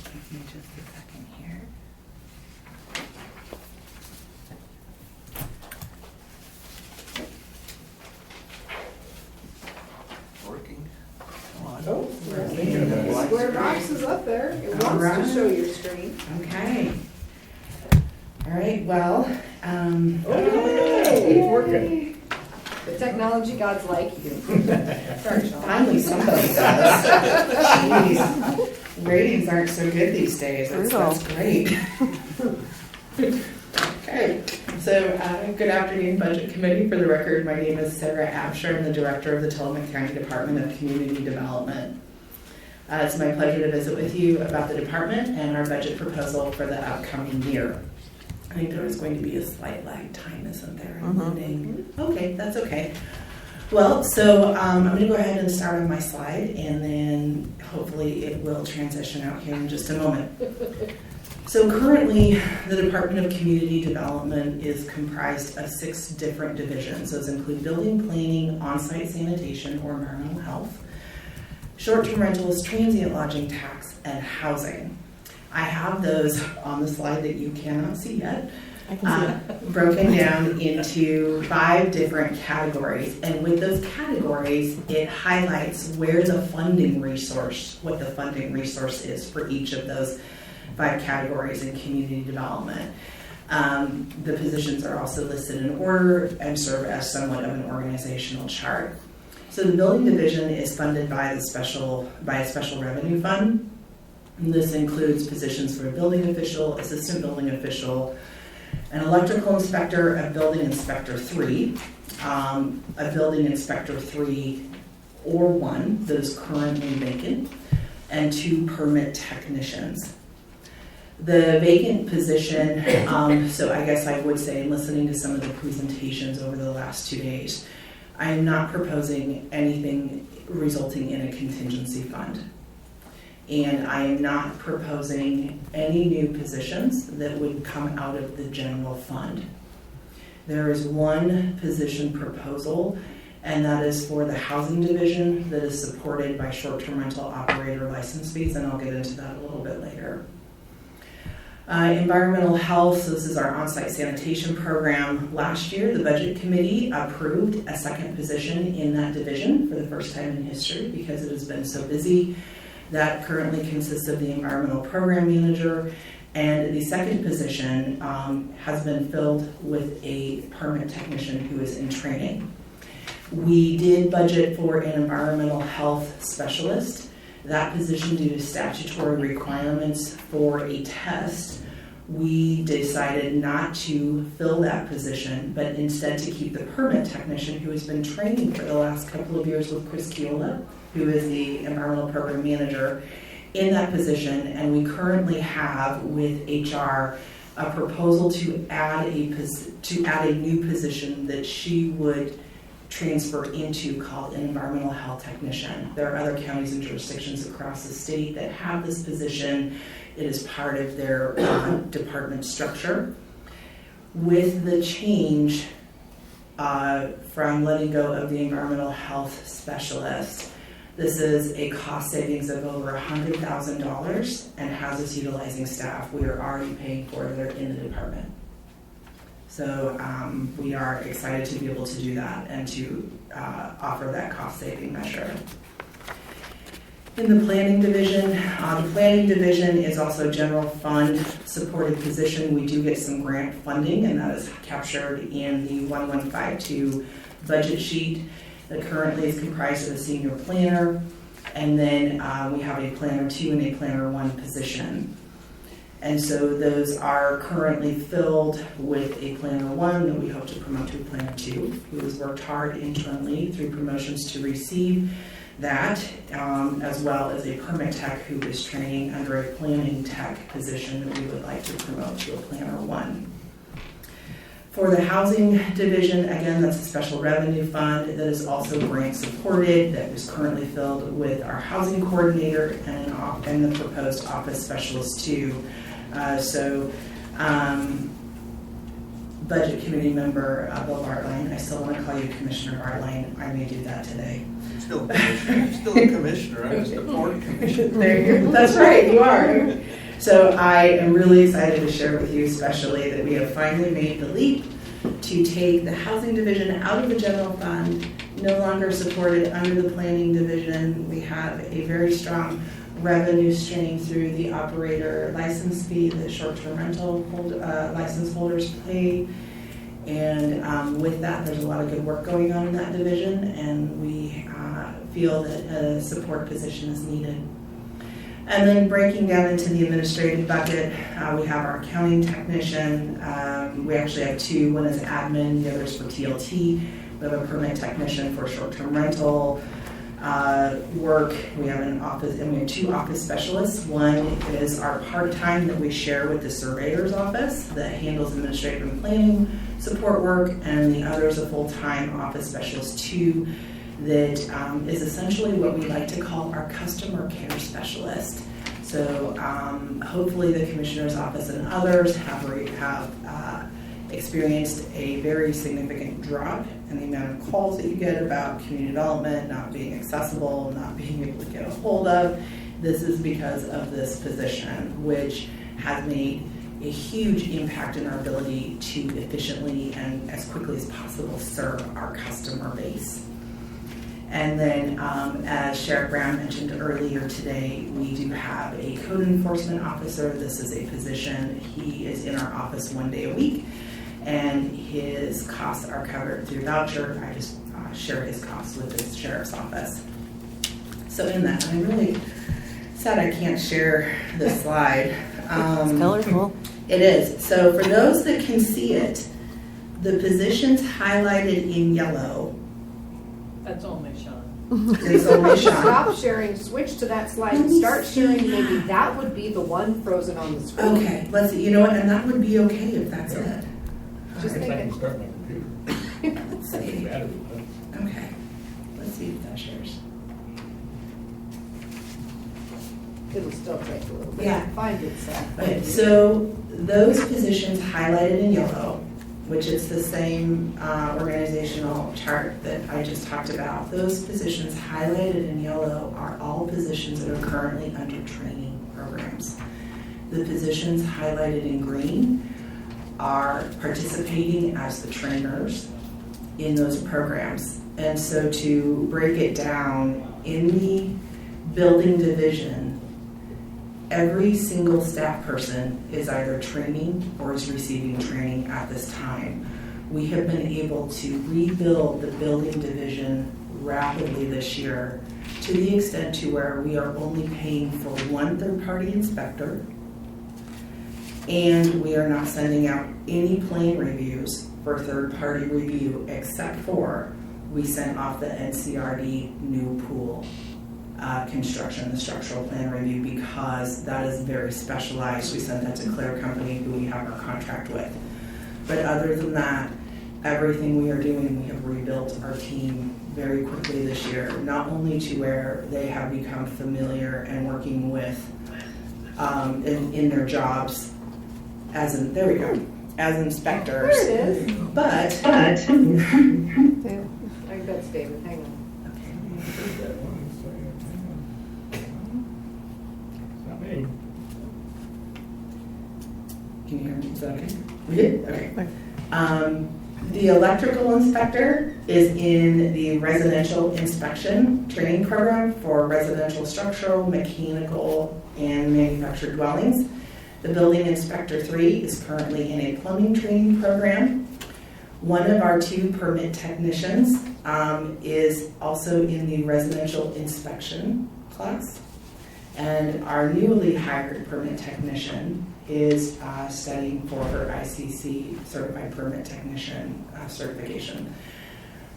Speaker 5: give me just a second here.
Speaker 9: Working. Come on.
Speaker 8: Oh,
Speaker 1: Thinking about it.
Speaker 8: square box is up there. It
Speaker 5: All
Speaker 8: wants
Speaker 5: right.
Speaker 8: to show your screen.
Speaker 5: Okay. All right, well,
Speaker 1: It's working.
Speaker 8: The technology gods like you. Sorry, Sean.
Speaker 5: finally somebody does. Jeez. Ratings aren't so good these days. That's great. Okay, so good afternoon, Budget Committee. For the record, my name is Sarah Absher. I'm the Director of the Tillamook County Department of Community Development. It's my pleasure to visit with you about the department and our budget proposal for the upcoming year. I think there is going to be a slight lag time, isn't there? in loading? Okay, that's okay. Well, so I'm going to go ahead and start on my slide, and then hopefully it will transition out here in just a moment. So currently, the Department of Community Development is comprised of 6 different divisions. Those include building, planning, on-site sanitation or environmental health, short-term rentals, transient lodging tax, and housing. I have those on the slide that you cannot see yet.
Speaker 3: I can see it.
Speaker 5: Broken down into 5 different categories. And with those categories, it highlights where the funding resource, what the funding resource is for each of those 5 categories in community development. The positions are also listed in order and serve as somewhat of an organizational chart. So the building division is funded by a special revenue fund. And this includes positions for a building official, assistant building official, an electrical inspector, a building inspector 3, a building inspector 3 or 1 that is currently vacant, and 2 permit technicians. The vacant position, so I guess I would say, listening to some of the presentations over the last 2 days, I am not proposing anything resulting in a contingency fund. And I am not proposing any new positions that would come out of the general fund. There is 1 position proposal, and that is for the housing division that is supported by short-term rental operator license fees, and I'll get into that a little bit later. Environmental health, so this is our on-site sanitation program. Last year, the Budget Committee approved a 2nd position in that division for the first time in history because it has been so busy. That currently consists of the environmental program manager, and the 2nd position has been filled with a permit technician who is in training. We did budget for an environmental health specialist. That position, due to statutory requirements for a test, we decided not to fill that position, but instead to keep the permit technician who has been training for the last couple of years with Chris Kiola, who is the environmental program manager, in that position. And we currently have with HR a proposal to add a new position that she would transfer into called an environmental health technician. There are other counties and jurisdictions across the state that have this position. It is part of their department structure. With the change from letting go of the environmental health specialist, this is a cost savings of over $100,000 and has us utilizing staff we are already paying for that are in the department. So we are excited to be able to do that and to offer that cost saving measure. In the planning division is also a general fund supported position. We do get some grant funding, and that is captured in the 1152 budget sheet that currently is comprised of a senior planner, and then we have a planner 2 and a planner 1 position. And so those are currently filled with a planner 1 that we hope to promote to a planner 2, who has worked hard internally through promotions to receive that, as well as a permit tech who is training under a planning tech position that we would like to promote to a planner 1. For the housing division, again, that's a special revenue fund that is also grant supported, that is currently filled with our housing coordinator and the proposed office specialist too. Budget committee member Bill Bartline, I still want to call you Commissioner Bartline. I may do that today.
Speaker 9: Still a commissioner, I'm just a board commissioner.
Speaker 5: That's right, you are. So I am really excited to share with you especially that we have finally made the leap to take the housing division out of the general fund, no longer supported under the planning division. We have a very strong revenue stream through the operator license fee that short-term rental license holders pay. And with that, there's a lot of good work going on in that division, and we feel that a support position is needed. And then breaking down into the administrative bucket, we have our accounting technician. We actually have 2. One is admin, the other is for TLT. We have a permit technician for short-term rental work. We have an office, and we have 2 office specialists. One is our part-time that we share with the surveyor's office that handles administrative and planning support work, and the other is a full-time office specialist 2 that is essentially what we like to call our customer care specialist. So hopefully the Commissioner's Office and others have experienced a very significant drop in the amount of calls that you get about community development not being accessible, not being able to get a hold of. This is because of this position, which has made a huge impact in our ability to efficiently and as quickly as possible serve our customer base. And then, as Sheriff Brown mentioned earlier today, we do have a code enforcement officer. This is a position. He is in our office 1 day a week, and his costs are covered through voucher. I just share his costs with the sheriff's office. So in that, I'm really sad I can't share this slide.
Speaker 3: It's colorful.
Speaker 5: It is. So for those that can see it, the positions highlighted in yellow.
Speaker 2: That's only Sean.
Speaker 5: It's only Sean.
Speaker 8: Stop sharing, switch to that slide and start sharing. Maybe that would be the one frozen on the screen.
Speaker 5: Okay, let's see. You know what? And that would be okay if that's it.
Speaker 8: Just
Speaker 1: I
Speaker 8: think
Speaker 1: can
Speaker 8: it.
Speaker 1: start my computer.
Speaker 5: Let's see.
Speaker 1: Battery, huh?
Speaker 5: Okay. Let's see if that shares.
Speaker 8: It'll still take a little bit
Speaker 5: Yeah.
Speaker 8: to find itself.
Speaker 5: Okay, so those positions highlighted in yellow, which is the same organizational chart that I just talked about, those positions highlighted in yellow are all positions that are currently under training programs. The positions highlighted in green are participating as the trainers in those programs. And so to break it down, in the building division, every single staff person is either training or is receiving training at this time. We have been able to rebuild the building division rapidly this year to the extent to where we are only paying for 1 third-party inspector, and we are not sending out any plan reviews for third-party review except for we sent off the NCRD new pool construction, the structural plan review, because that is very specialized. We sent that to Claire Company, who we have our contract with. But other than that, everything we are doing, we have rebuilt our team very quickly this year, not only to where they have become familiar and working with in their jobs as inspectors.
Speaker 8: There it is.
Speaker 5: But
Speaker 8: I think that's David, hang on.
Speaker 1: That one, so, hang on. It's not me.
Speaker 5: can you hear me? Is that okay? We did? Okay. The electrical inspector is in the residential inspection training program for residential structural, mechanical, and manufactured dwellings. The building inspector 3 is currently in a plumbing training program. One of our 2 permit technicians is also in the residential inspection class. And our newly hired permit technician is studying for her ICC Certified Permit Technician certification.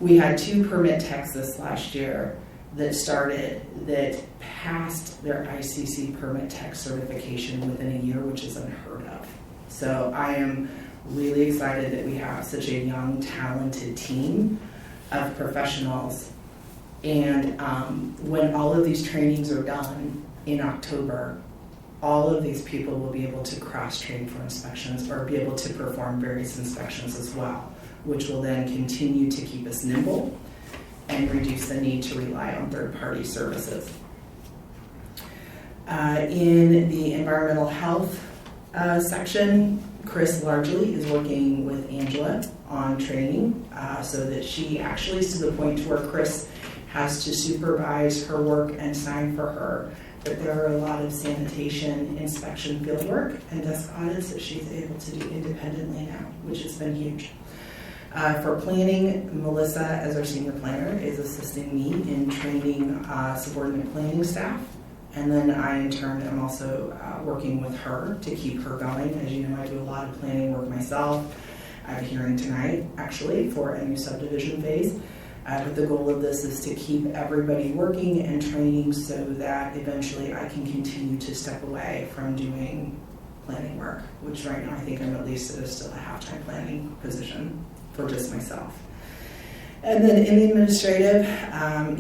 Speaker 5: We had 2 permit techs this last year that passed their ICC permit tech certification within a year, which is unheard of. So I am really excited that we have such a young, talented team of professionals. And when all of these trainings are done in October, all of these people will be able to cross-train for inspections or be able to perform various inspections as well, which will then continue to keep us nimble and reduce the need to rely on third-party services. In the environmental health section, Chris largely is working with Angela on training so that she actually is to the point where Chris has to supervise her work and sign for her. But there are a lot of sanitation, inspection, field work, and desk audits that she's able to do independently now, which has been huge. For planning, Melissa, as our senior planner, is assisting me in training subordinate planning staff. And then I, in turn, am also working with her to keep her going. As you know, I do a lot of planning work myself. I have a hearing tonight, actually, for a new subdivision phase. But the goal of this is to keep everybody working and training so that eventually I can continue to step away from doing planning work, which right now I think I'm at least at still a half-time planning position for just myself. And then in the administrative,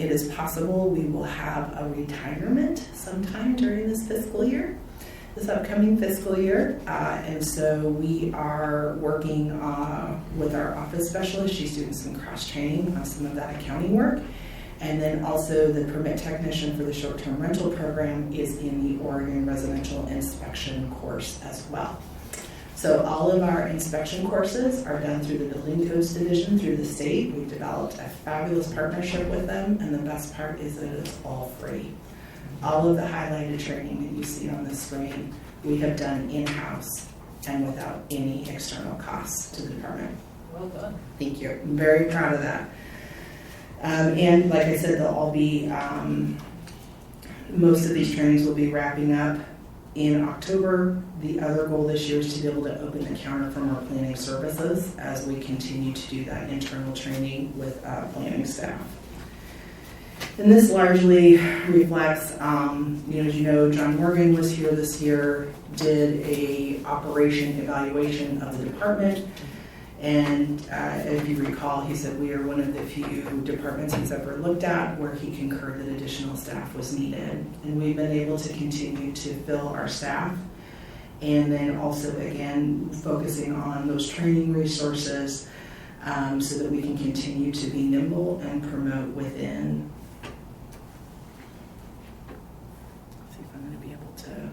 Speaker 5: it is possible we will have a retirement sometime during this upcoming fiscal year. And so we are working with our office specialist. She's doing some cross-training on some of that accounting work. And then also the permit technician for the short-term rental program is in the Oregon Residential Inspection course as well. So all of our inspection courses are done through the Building Codes Division through the state. We've developed a fabulous partnership with them, and the best part is that it's all free. All of the highlighted training that you see on the screen, we have done in-house and without any external costs to the department.
Speaker 2: Well done.
Speaker 5: Thank you. I'm very proud of that. And like I said, they'll all be, most of these trainings will be wrapping up in October. The other goal this year is to be able to open the counter for more planning services as we continue to do that internal training with planning staff. And this largely reflects, as you know, John Morgan was here this year, did a operation evaluation of the department. And if you recall, he said we are one of the few departments he's ever looked at where he concurred that additional staff was needed. And we've been able to continue to fill our staff. And then also, again, focusing on those training resources so that we can continue to be nimble and promote within. Let's see if I'm going to be able to,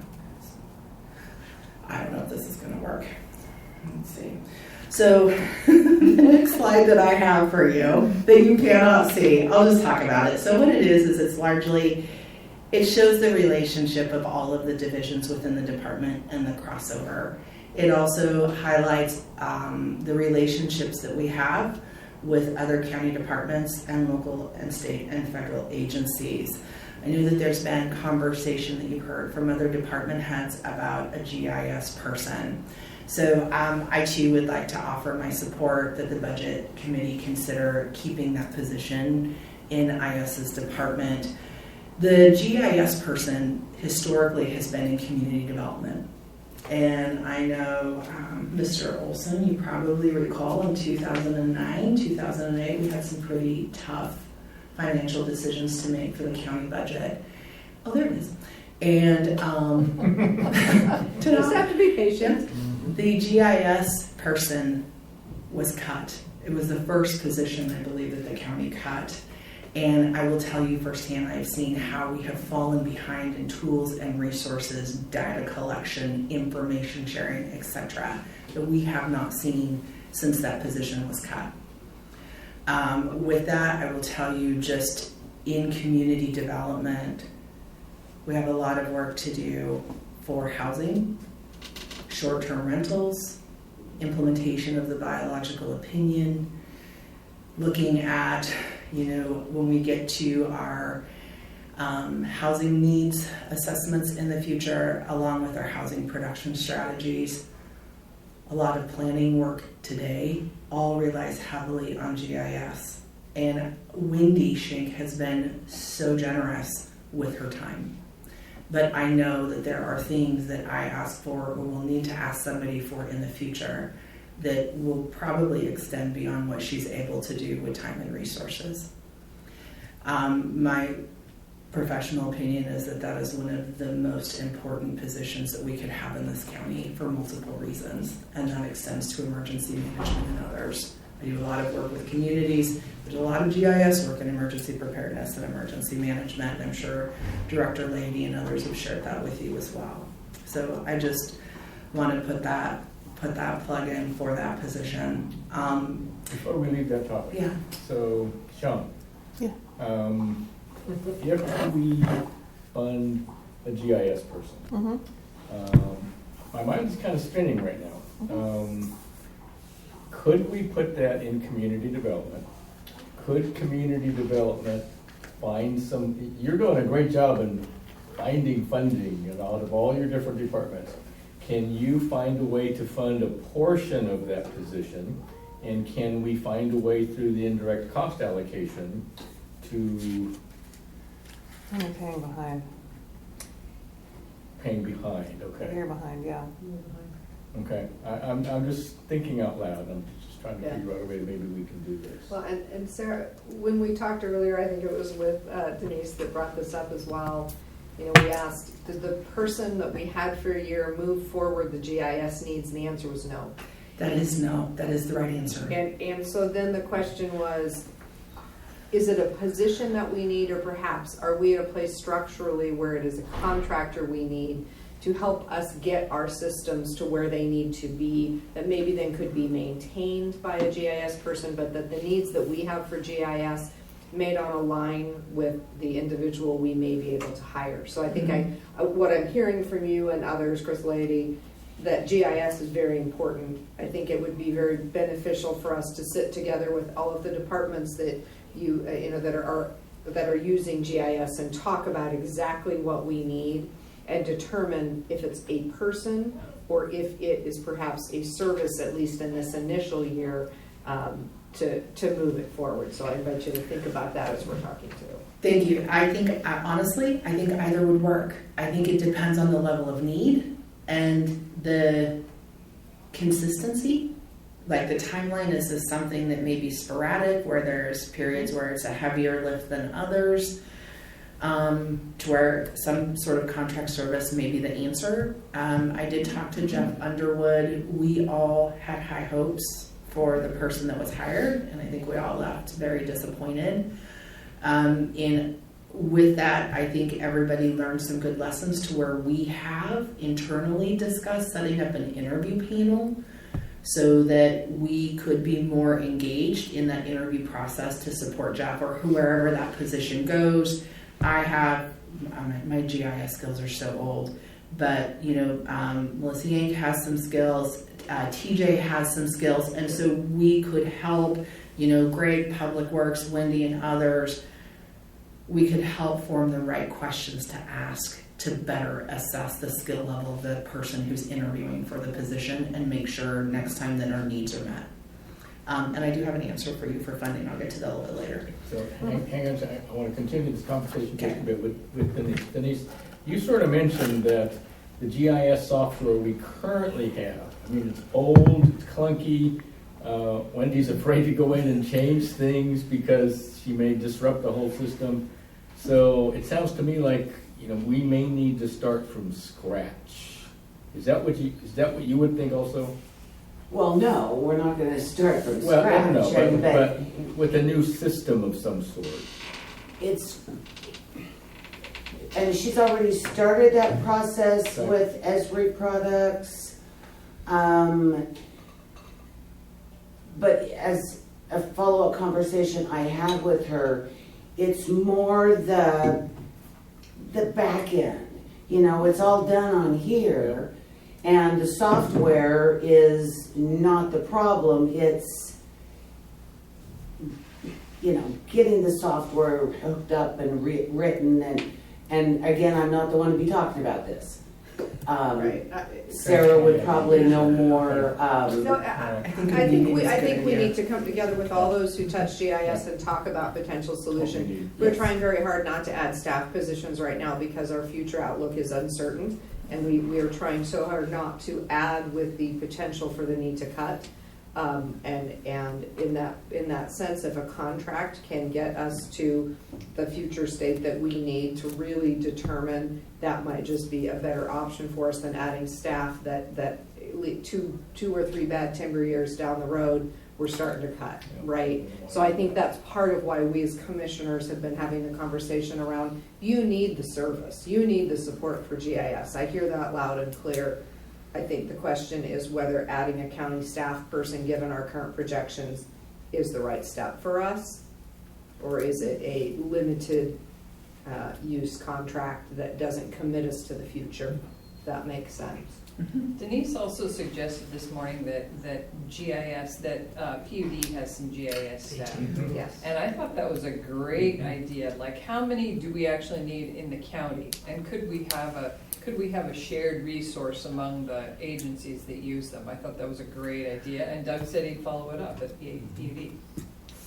Speaker 5: I don't know if this is going to work. Let's see. So the next slide that I have for you that you cannot see, I'll just talk about it. So what it is it's largely, it shows the relationship of all of the divisions within the department and the crossover. It also highlights the relationships that we have with other county departments and local and state and federal agencies. I know that there's been conversation that you've heard from other department heads about a GIS person. So I too would like to offer my support that the budget committee consider keeping that position in IS's department. The GIS person historically has been in community development. And I know Mr. Olson, you probably recall in 2009, 2008, we had some pretty tough financial decisions to make for the county budget. Oh, there it is. And
Speaker 8: Just have to be patient.
Speaker 5: The GIS person was cut. It was the first position, I believe, that the county cut. And I will tell you firsthand, I've seen how we have fallen behind in tools and resources, data collection, information sharing, etc., that we have not seen since that position was cut. With that, I will tell you just in community development, we have a lot of work to do for housing, short-term rentals, implementation of the biological opinion, looking at, when we get to our housing needs assessments in the future, along with our housing production strategies. A lot of planning work today all relies heavily on GIS. And Wendy Schenk has been so generous with her time. But I know that there are things that I ask for or will need to ask somebody for in the future that will probably extend beyond what she's able to do with time and resources. My professional opinion is that that is one of the most important positions that we could have in this county for multiple reasons, and that extends to emergency management and others. I do a lot of work with communities. There's a lot of GIS work in emergency preparedness and emergency management, and I'm sure Director Lady and others have shared that with you as well. So I just want to put that plug in for that position.
Speaker 1: Before we leave that topic.
Speaker 5: Yeah.
Speaker 1: So, Sean.
Speaker 3: Yeah.
Speaker 1: If we fund a GIS person,
Speaker 3: Mm-hmm.
Speaker 1: my mind's kind of spinning right now. Could we put that in community development? Could community development find some, you're doing a great job in finding funding out of all your different departments. Can you find a way to fund a portion of that position? And can we find a way through the indirect cost allocation to
Speaker 3: I'm paying behind.
Speaker 1: paying behind? Okay.
Speaker 3: You're behind, yeah.
Speaker 1: Okay, I'm just thinking out loud, I'm just trying to
Speaker 2: Yeah.
Speaker 1: figure out a way that maybe we can do this.
Speaker 8: Well, and Sarah, when we talked earlier, I think it was with Denise that brought this up as well. You know, we asked, did the person that we had for a year move forward the GIS needs? And the answer was no.
Speaker 5: That is no. That is the right answer.
Speaker 8: And so then the question was, is it a position that we need, or perhaps are we at a place structurally where it is a contractor we need to help us get our systems to where they need to be, that maybe then could be maintained by a GIS person, but that the needs that we have for GIS may not align with the individual we may be able to hire. So I think what I'm hearing from you and others, Chris Lady, that GIS is very important. I think it would be very beneficial for us to sit together with all of the departments that you know that are using GIS and talk about exactly what we need and determine if it's a person or if it is perhaps a service, at least in this initial year, to move it forward. So I invite you to think about that as we're talking to.
Speaker 5: Thank you. I think, honestly, I think either would work. I think it depends on the level of need and the consistency. Like the timeline, is this something that may be sporadic, where there's periods where it's a heavier lift than others, to where some sort of contract service may be the answer. I did talk to Jeff Underwood. We all had high hopes for the person that was hired, and I think we all left very disappointed. And with that, I think everybody learned some good lessons to where we have internally discussed setting up an interview panel so that we could be more engaged in that interview process to support Jeff or whoever that position goes. I have, my GIS skills are so old, but Melissa Yank has some skills, TJ has some skills, and so we could help, Greg, Public Works, Wendy, and others. We could help form the right questions to ask to better assess the skill level of the person who's interviewing for the position and make sure next time that our needs are met. And I do have an answer for you for funding. I'll get to that a little bit later.
Speaker 1: So hang on, I want to continue this conversation just a bit with Denise. Denise, you sort of mentioned that the GIS software we currently have, I mean, it's old, it's clunky. Wendy's afraid to go in and change things because she may disrupt the whole system. So it sounds to me like we may need to start from scratch. Is that what you would think also?
Speaker 10: Well, no, we're not gonna start from
Speaker 1: Well,
Speaker 10: scratch.
Speaker 1: no, but with a new system of some sort.
Speaker 10: And she's already started that process
Speaker 1: Okay.
Speaker 10: with Esri products. But as a follow-up conversation I had with her, it's more the back end. It's all done on here, and the software is not the problem. It's getting the software hooked up and written, and again, I'm not the one to be talking about this.
Speaker 8: Right.
Speaker 10: Sarah would probably know more.
Speaker 8: No, I think we need to come together with all those who touch GIS and talk about potential solution. We're trying very hard not to add staff positions right now because our future outlook is uncertain, and we are trying so hard not to add with the potential for the need to cut. And in that sense, if a contract can get us to the future state that we need to really determine, that might just be a better option for us than adding staff that two or three bad timber years down the road, we're starting to cut, right? So I think that's part of why we as commissioners have been having the conversation around, you need the service, you need the support for GIS. I hear that loud and clear. I think the question is whether adding a county staff person, given our current projections, is the right step for us, or is it a limited use contract that doesn't commit us to the future, if that makes sense.
Speaker 2: Denise also suggested this morning that GIS, that PUD has some GIS staff.
Speaker 8: Yes.
Speaker 2: And I thought that was a great idea. Like, how many do we actually need in the county? And could we have a shared resource among the agencies that use them? I thought that was a great idea, and Doug said he'd follow it up at PUD.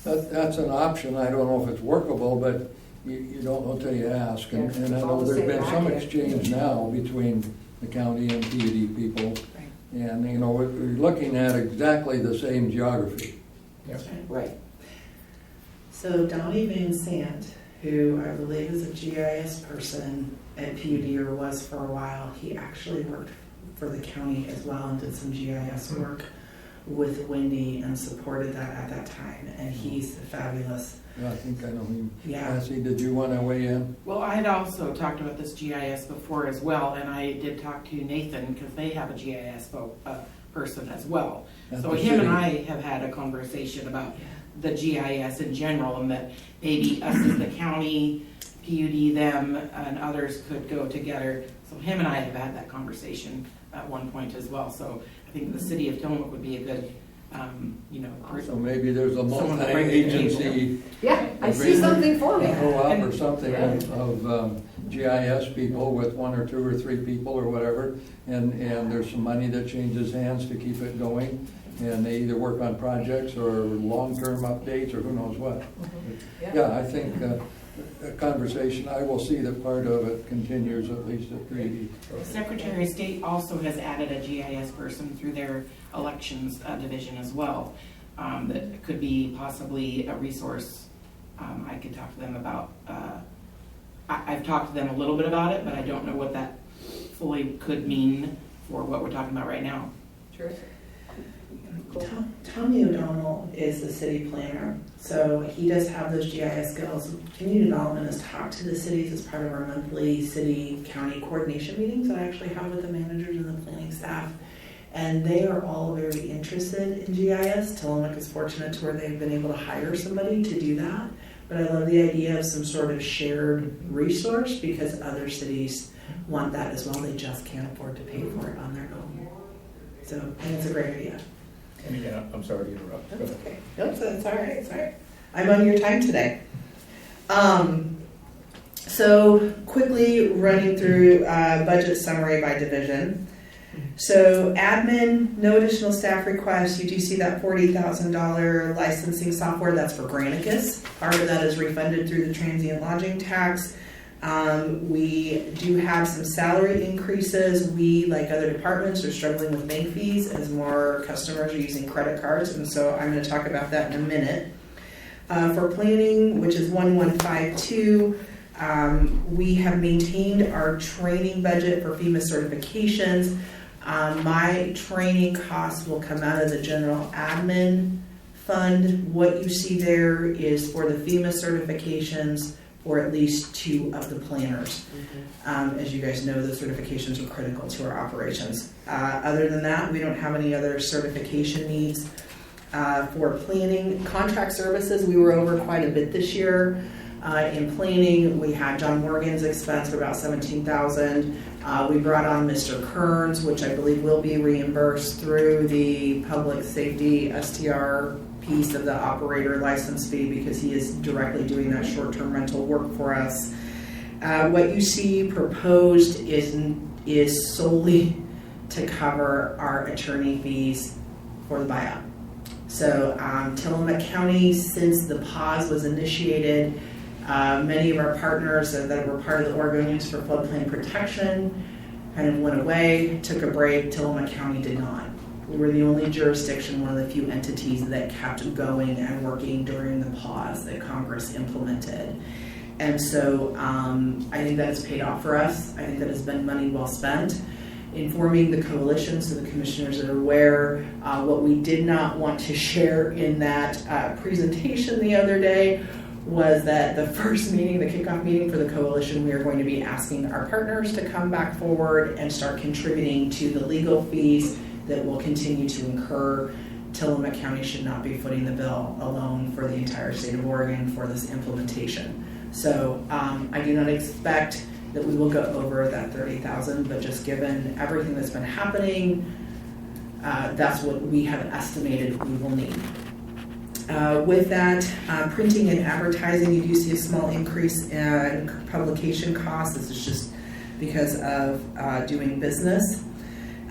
Speaker 4: That's an option. I don't know if it's workable, but you don't know till you ask. And I know there's been some exchange now between the county and PUD people.
Speaker 2: Right.
Speaker 4: And, we're looking at exactly the same geography.
Speaker 10: Right.
Speaker 11: So Donnie Van Sant, who I believe is a GIS person at PUD, or was for a while, he actually worked for the county as well and did some GIS work with Wendy and supported that at that time. And he's fabulous.
Speaker 4: Yeah, I think I know him.
Speaker 11: Yeah.
Speaker 4: Cassie, did you want to weigh in?
Speaker 5: Well, I had also talked about this GIS before as well, and I did talk to Nathan because they have a GIS person as well.
Speaker 4: At
Speaker 5: So
Speaker 4: the
Speaker 5: him and
Speaker 4: city.
Speaker 5: I have had a conversation about the GIS in general, and that maybe us as the county, PUD, them, and others could go together. So him and I have had that conversation at one point as well. So I think the city of Tillamook would be a good,
Speaker 4: So maybe there's a
Speaker 5: Someone to bring to the
Speaker 4: multi-agency
Speaker 8: Yeah, I see something for me.
Speaker 4: co-op or something of GIS people with one or two or three people or whatever, and there's some money that changes hands to keep it going, and they either work on projects or long-term updates or who knows what. Yeah, I think a conversation, I will see that part of it continues at least at PUD.
Speaker 5: Secretary of State also has added a GIS person through their elections division as well. That could be possibly a resource. I could talk to them about. I've talked to them a little bit about it, but I don't know what that fully could mean for what we're talking about right now.
Speaker 2: Terrific.
Speaker 11: Tommy O'Donnell is the city planner, so he does have those GIS skills. Community development has talked to the cities as part of our monthly city-county coordination meetings that I actually have with the managers and the planning staff, and they are all very interested in GIS. Tillamook is fortunate to where they've been able to hire somebody to do that, but I love the idea of some sort of shared resource because other cities want that as well. They just can't afford to pay for it on their own. So I think it's a great idea.
Speaker 1: And again, I'm sorry to interrupt. Go
Speaker 11: That's
Speaker 1: ahead.
Speaker 11: okay. Nope, that's all right. It's all right. I'm on your time today. So quickly running through budget summary by division. So admin, no additional staff requests. You do see that $40,000 licensing software. That's for Granicus. Part of that is refunded through the transient lodging tax. We do have some salary increases. We, like other departments, are struggling with bank fees as more customers are using credit cards, and so I'm going to talk about that in a minute. For planning, which is 1152, we have maintained our training budget for FEMA certifications. My training costs will come out of the general admin fund. What you see there is for the FEMA certifications for at least 2 of the planners. As you guys know, the certifications are critical to our operations. Other than that, we don't have any other certification needs. For planning, contract services, we were over quite a bit this year. In planning, we had John Morgan's expense for about $17,000. We brought on Mr. Kearns, which I believe will be reimbursed through the public safety STR piece of the operator license fee because he is directly doing that short-term rental work for us. What you see proposed is solely to cover our attorney fees for the buyout. So Tillamook County, since the pause was initiated, many of our partners that were part of the Oregonians for Floodplain Protection kind of went away, took a break. Tillamook County did not. We were the only jurisdiction, one of the few entities that kept going and working during the pause that Congress implemented. And so I think that has paid off for us. I think that has been money well spent. Informing the coalition so the commissioners are aware. What we did not want to share in that presentation the other day was that the first meeting, the kickoff meeting for the coalition, we are going to be asking our partners to come back forward and start contributing to the legal fees that will continue to incur. Tillamook County should not be footing the bill alone for the entire state of Oregon for this implementation. So I do not expect that we will go over that $30,000, but just given everything that's been happening, that's what we have estimated we will need. With that, printing and advertising, you do see a small increase in publication costs. This is just because of doing business.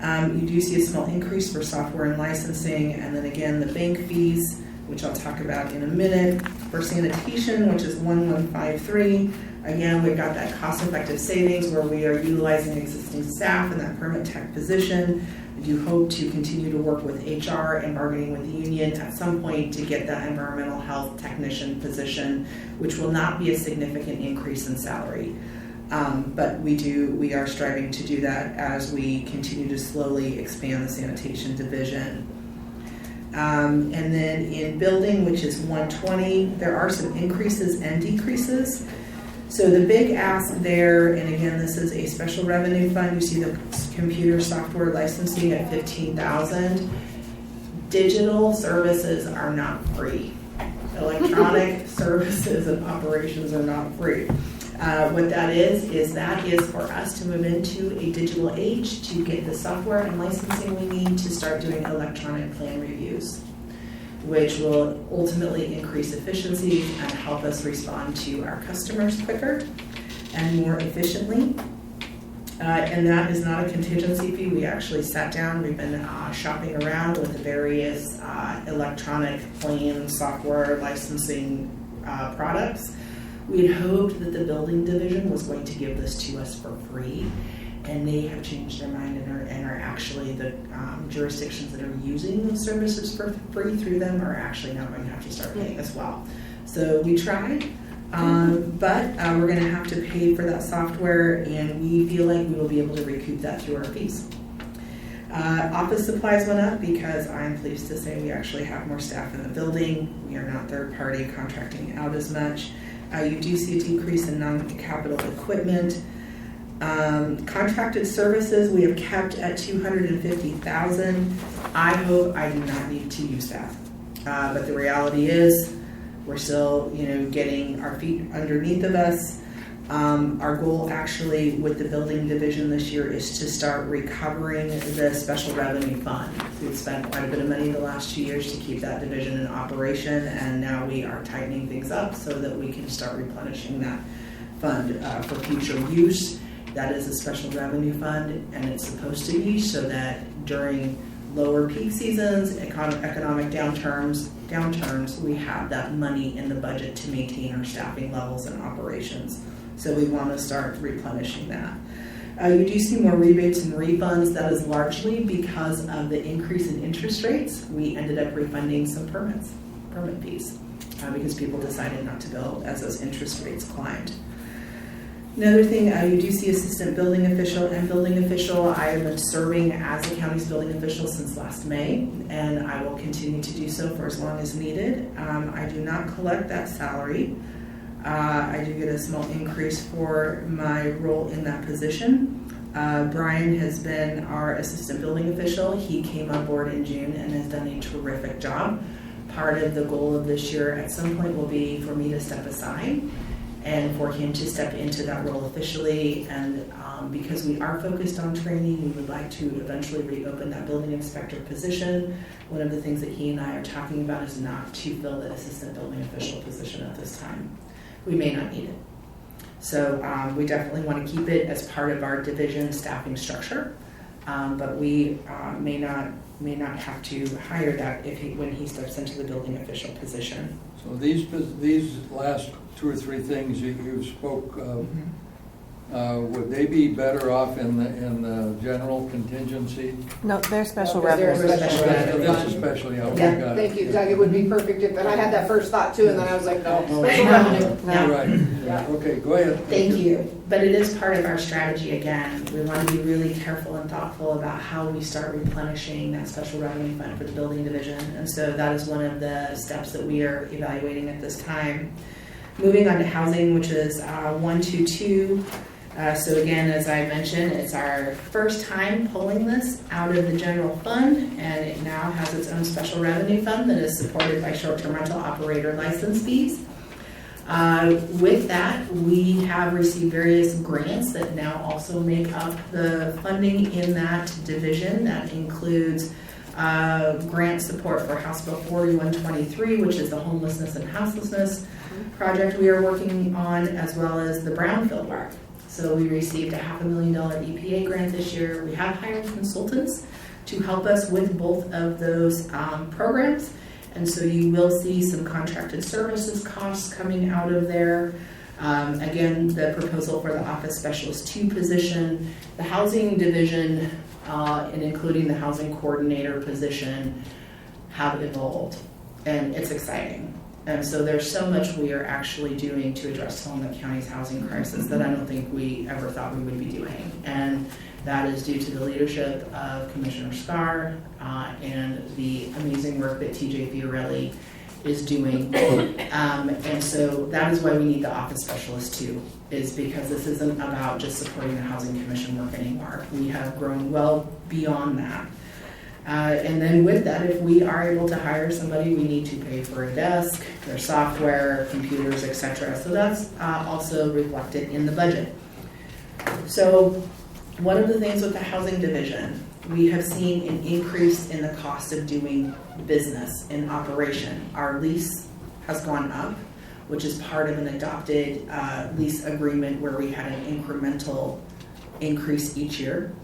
Speaker 11: You do see a small increase for software and licensing, and then again the bank fees, which I'll talk about in a minute. For sanitation, which is 1153, again we've got that cost-effective savings where we are utilizing existing staff in that permit tech position. I do hope to continue to work with HR and bargaining with the union at some point to get that environmental health technician position, which will not be a significant increase in salary. But we are striving to do that as we continue to slowly expand the sanitation division. And then in building, which is 120, there are some increases and decreases. So the big ask there, and again, this is a special revenue fund. You see the computer software licensing at $15,000. Digital services are not free. Electronic services and operations are not free. What that is for us to move into a digital age to get the software and licensing we need to start doing electronic plan reviews, which will ultimately increase efficiencies and help us respond to our customers quicker and more efficiently. And that is not a contingency fee. We actually sat down, we've been shopping around with the various electronic plan software licensing products. We had hoped that the building division was going to give this to us for free, and they have changed their mind and are actually the jurisdictions that are using those services for free through them are actually now going to have to start paying as well. So we tried, but we're going to have to pay for that software, and we feel like we will be able to recoup that through our fees. Office supplies went up because I'm pleased to say we actually have more staff in the building. We are not third-party contracting out as much. You do see a decrease in non-capital equipment. Contracted services we have kept at $250,000. I hope I do not need to use that, but the reality is we're still, getting our feet underneath of us. Our goal actually with the building division this year is to start recovering the special revenue fund. We've spent quite a bit of money the last 2 years to keep that division in operation, and now we are tightening things up so that we can start replenishing that fund for future use. That is a special revenue fund, and it's supposed to be so that during lower peak seasons, economic downturns, we have that money in the budget to maintain our staffing levels and operations. So we want to start replenishing that. You do see more rebates and refunds. That is largely because of the increase in interest rates. We ended up refunding some permit fees because people decided not to build as those interest rates climbed. Another thing, you do see assistant building official and building official. I have been serving as the county's building official since last May, and I will continue to do so for as long as needed. I do not collect that salary. I do get a small increase for my role in that position. Brian has been our assistant building official. He came on board in June and has done a terrific job. Part of the goal of this year at some point will be for me to step aside and for him to step into that role officially. And because we are focused on training, we would like to eventually reopen that building inspector position. One of the things that he and I are talking about is not to fill the assistant building official position at this time. We may not need it. So we definitely want to keep it as part of our division staffing structure, but we may not have to hire that when he steps into the building official position.
Speaker 4: So these last 2 or 3 things you spoke of, would they be better off in the general contingency?
Speaker 3: No, they're special
Speaker 8: No, 'cause they're
Speaker 3: revenue.
Speaker 8: special revenue.
Speaker 4: That's especially, okay,
Speaker 11: Yeah.
Speaker 4: got it.
Speaker 8: Thank you, Doug, it would be perfect if, and I had that first thought too, and then I was like, no,
Speaker 11: No.
Speaker 8: special revenue.
Speaker 4: You're right.
Speaker 8: Yeah.
Speaker 4: Okay, go ahead.
Speaker 11: Thank you. But it is part of our strategy again. We want to be really careful and thoughtful about how we start replenishing that special revenue fund for the building division. And so that is one of the steps that we are evaluating at this time. Moving on to housing, which is 122. So again, as I mentioned, it's our first time pulling this out of the general fund, and it now has its own special revenue fund that is supported by short-term rental operator license fees. With that, we have received various grants that now also make up the funding in that division. That includes grant support for House Bill 4123, which is the homelessness and houselessness project we are working on, as well as the Brownfield Park. So we received a $500,000 EPA grant this year. We have hired consultants to help us with both of those programs. And so you will see some contracted services costs coming out of there. Again, the proposal for the Office Specialist 2 position, the Housing Division, and including the Housing Coordinator position have evolved. And it's exciting. And so there's so much we are actually doing to address Helena County's housing crisis that I don't think we ever thought we would be doing. And that is due to the leadership of Commissioner Scar and the amazing work that TJ Fiorelli is doing. And so that is why we need the Office Specialist too, is because this isn't about just supporting the Housing Commission work anymore. We have grown well beyond that. And then with that, if we are able to hire somebody, we need to pay for a desk, their software, computers, etc. So that's also reflected in the budget. So one of the things with the housing division, we have seen an increase in the cost of doing business in operation. Our lease has gone up, which is part of an adopted lease agreement where we had an incremental increase each year.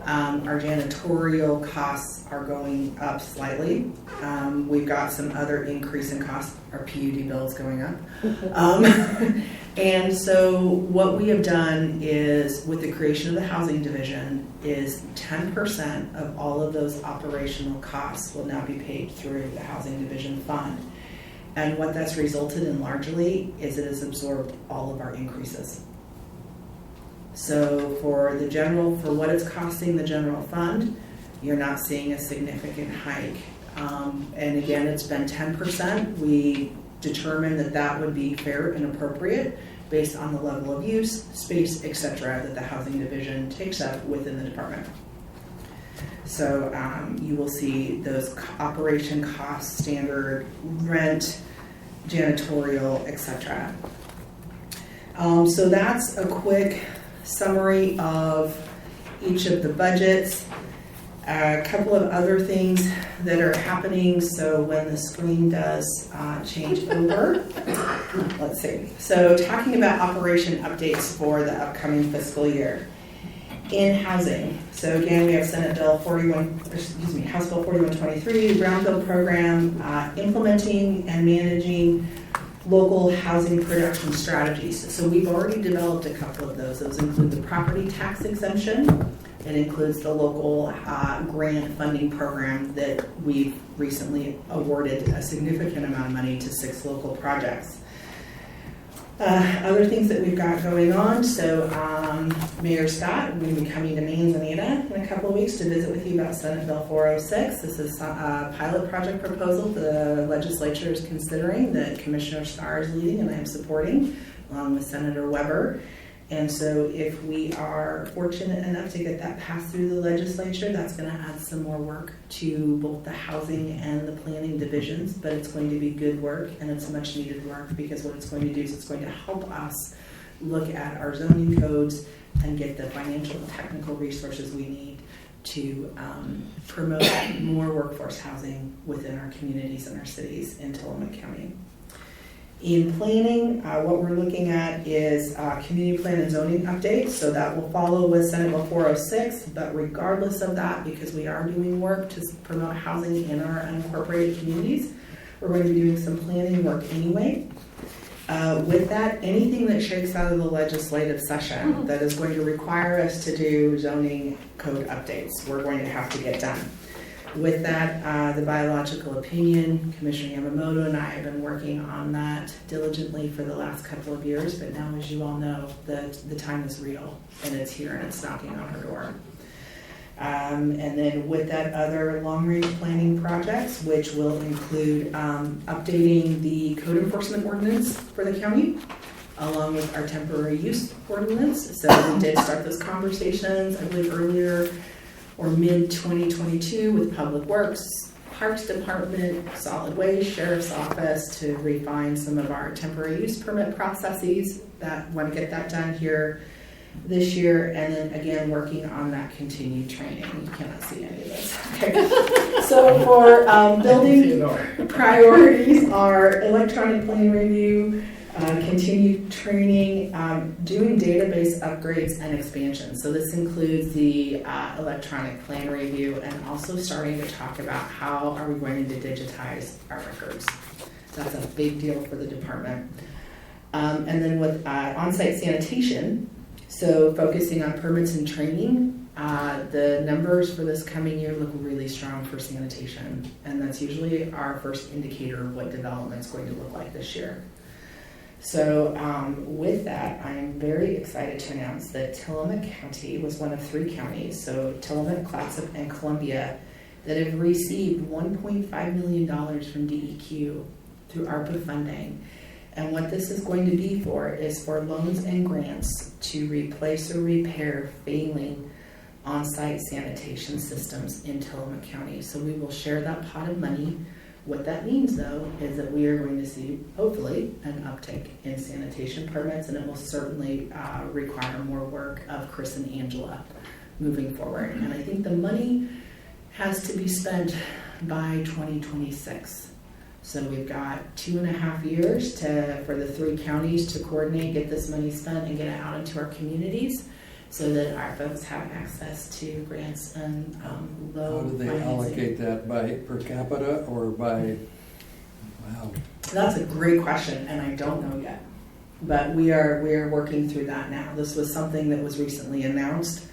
Speaker 11: Our janitorial costs are going up slightly. We've got some other increase in costs. Our PUD bill is going up. And so what we have done is, with the creation of the housing division, is 10% of all of those operational costs will now be paid through the housing division fund. And what that's resulted in largely is it has absorbed all of our increases. So for what it's costing the general fund, you're not seeing a significant hike. And again, it's been 10%. We determined that that would be fair and appropriate based on the level of use, space, etc. that the housing division takes up within the department. So you will see those operation costs, standard rent, janitorial, etc. So that's a quick summary of each of the budgets. A couple of other things that are happening. So when the screen does change over, let's see. So talking about operation updates for the upcoming fiscal year. In housing, so again, we have House Bill 4123, the Brownfield program, implementing and managing local housing production strategies. So we've already developed a couple of those. Those include the property tax exemption. It includes the local grant funding program that we've recently awarded a significant amount of money to 6 local projects. Other things that we've got going on, so Mayor Scott will be coming to Manzanita in a couple of weeks to visit with you about Senate Bill 406. This is a pilot project proposal the legislature is considering that Commissioner Scar is leading and I am supporting, along with Senator Weber. And so if we are fortunate enough to get that passed through the legislature, that's going to add some more work to both the housing and the planning divisions, but it's going to be good work and it's much needed work, because what it's going to do is it's going to help us look at our zoning codes and get the financial and technical resources we need to promote more workforce housing within our communities and our cities in Tillamook County. In planning, what we're looking at is community plan and zoning updates. So that will follow with Senate Bill 406, but regardless of that, because we are doing work to promote housing in our unincorporated communities, we're going to be doing some planning work anyway. With that, anything that shakes out of the legislative session that is going to require us to do zoning code updates, we're going to have to get done. With that, the biological opinion, Commissioner Yamamoto and I have been working on that diligently for the last couple of years, but now, as you all know, the time is real and it's here and it's knocking on our door. And then with that, other long-range planning projects, which will include updating the code enforcement ordinance for the county, along with our temporary use ordinance. So we did start those conversations, I believe, earlier or mid-2022 with Public Works, Parks Department, Solid Waste, Sheriff's Office to refine some of our temporary use permit processes. That want to get that done here this year, and then again working on that continued training. You cannot see any of this. Okay. So for building priorities are electronic plan review, continued training, doing database upgrades and expansion. So this includes the electronic plan review and also starting to talk about how are we going to digitize our records. That's a big deal for the department. And then with on-site sanitation, so focusing on permits and training, the numbers for this coming year look really strong for sanitation. And that's usually our first indicator of what development is going to look like this year. So with that, I'm very excited to announce that Tillamook County was one of 3 counties, so Tillamook, Clatsop, and Columbia, that have received $1.5 million from DEQ through ARPA funding. And what this is going to be for is for loans and grants to replace or repair failing on-site sanitation systems in Tillamook County. So we will share that pot of money. What that means, though, is that we are going to see, hopefully, an uptick in sanitation permits, and it will certainly require more work of Chris and Angela moving forward. And I think the money has to be spent by 2026. So we've got 2.5 years for the 3 counties to coordinate, get this money spent, and get it out into our communities so that our folks have access to grants and low
Speaker 4: How do they
Speaker 11: financing.
Speaker 4: allocate that, by per capita or by, wow?
Speaker 11: That's a great question, and I don't know yet. But we are working through that now. This was something that was recently announced.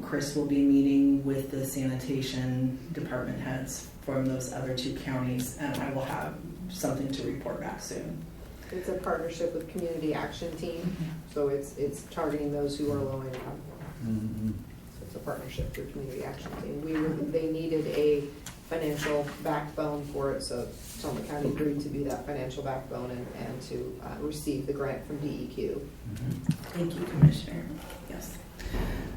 Speaker 11: Chris will be meeting with the sanitation department heads from those other 2 counties, and I will have something to report back soon.
Speaker 8: It's a partnership with Community Action Team, so it's targeting those who are low income.
Speaker 4: Mm-hmm.
Speaker 8: So it's a partnership through Community Action Team. They needed a financial backbone for it, so Tillamook County agreed to be that financial backbone and to receive the grant from DEQ.
Speaker 11: Thank you, Commissioner. Yes.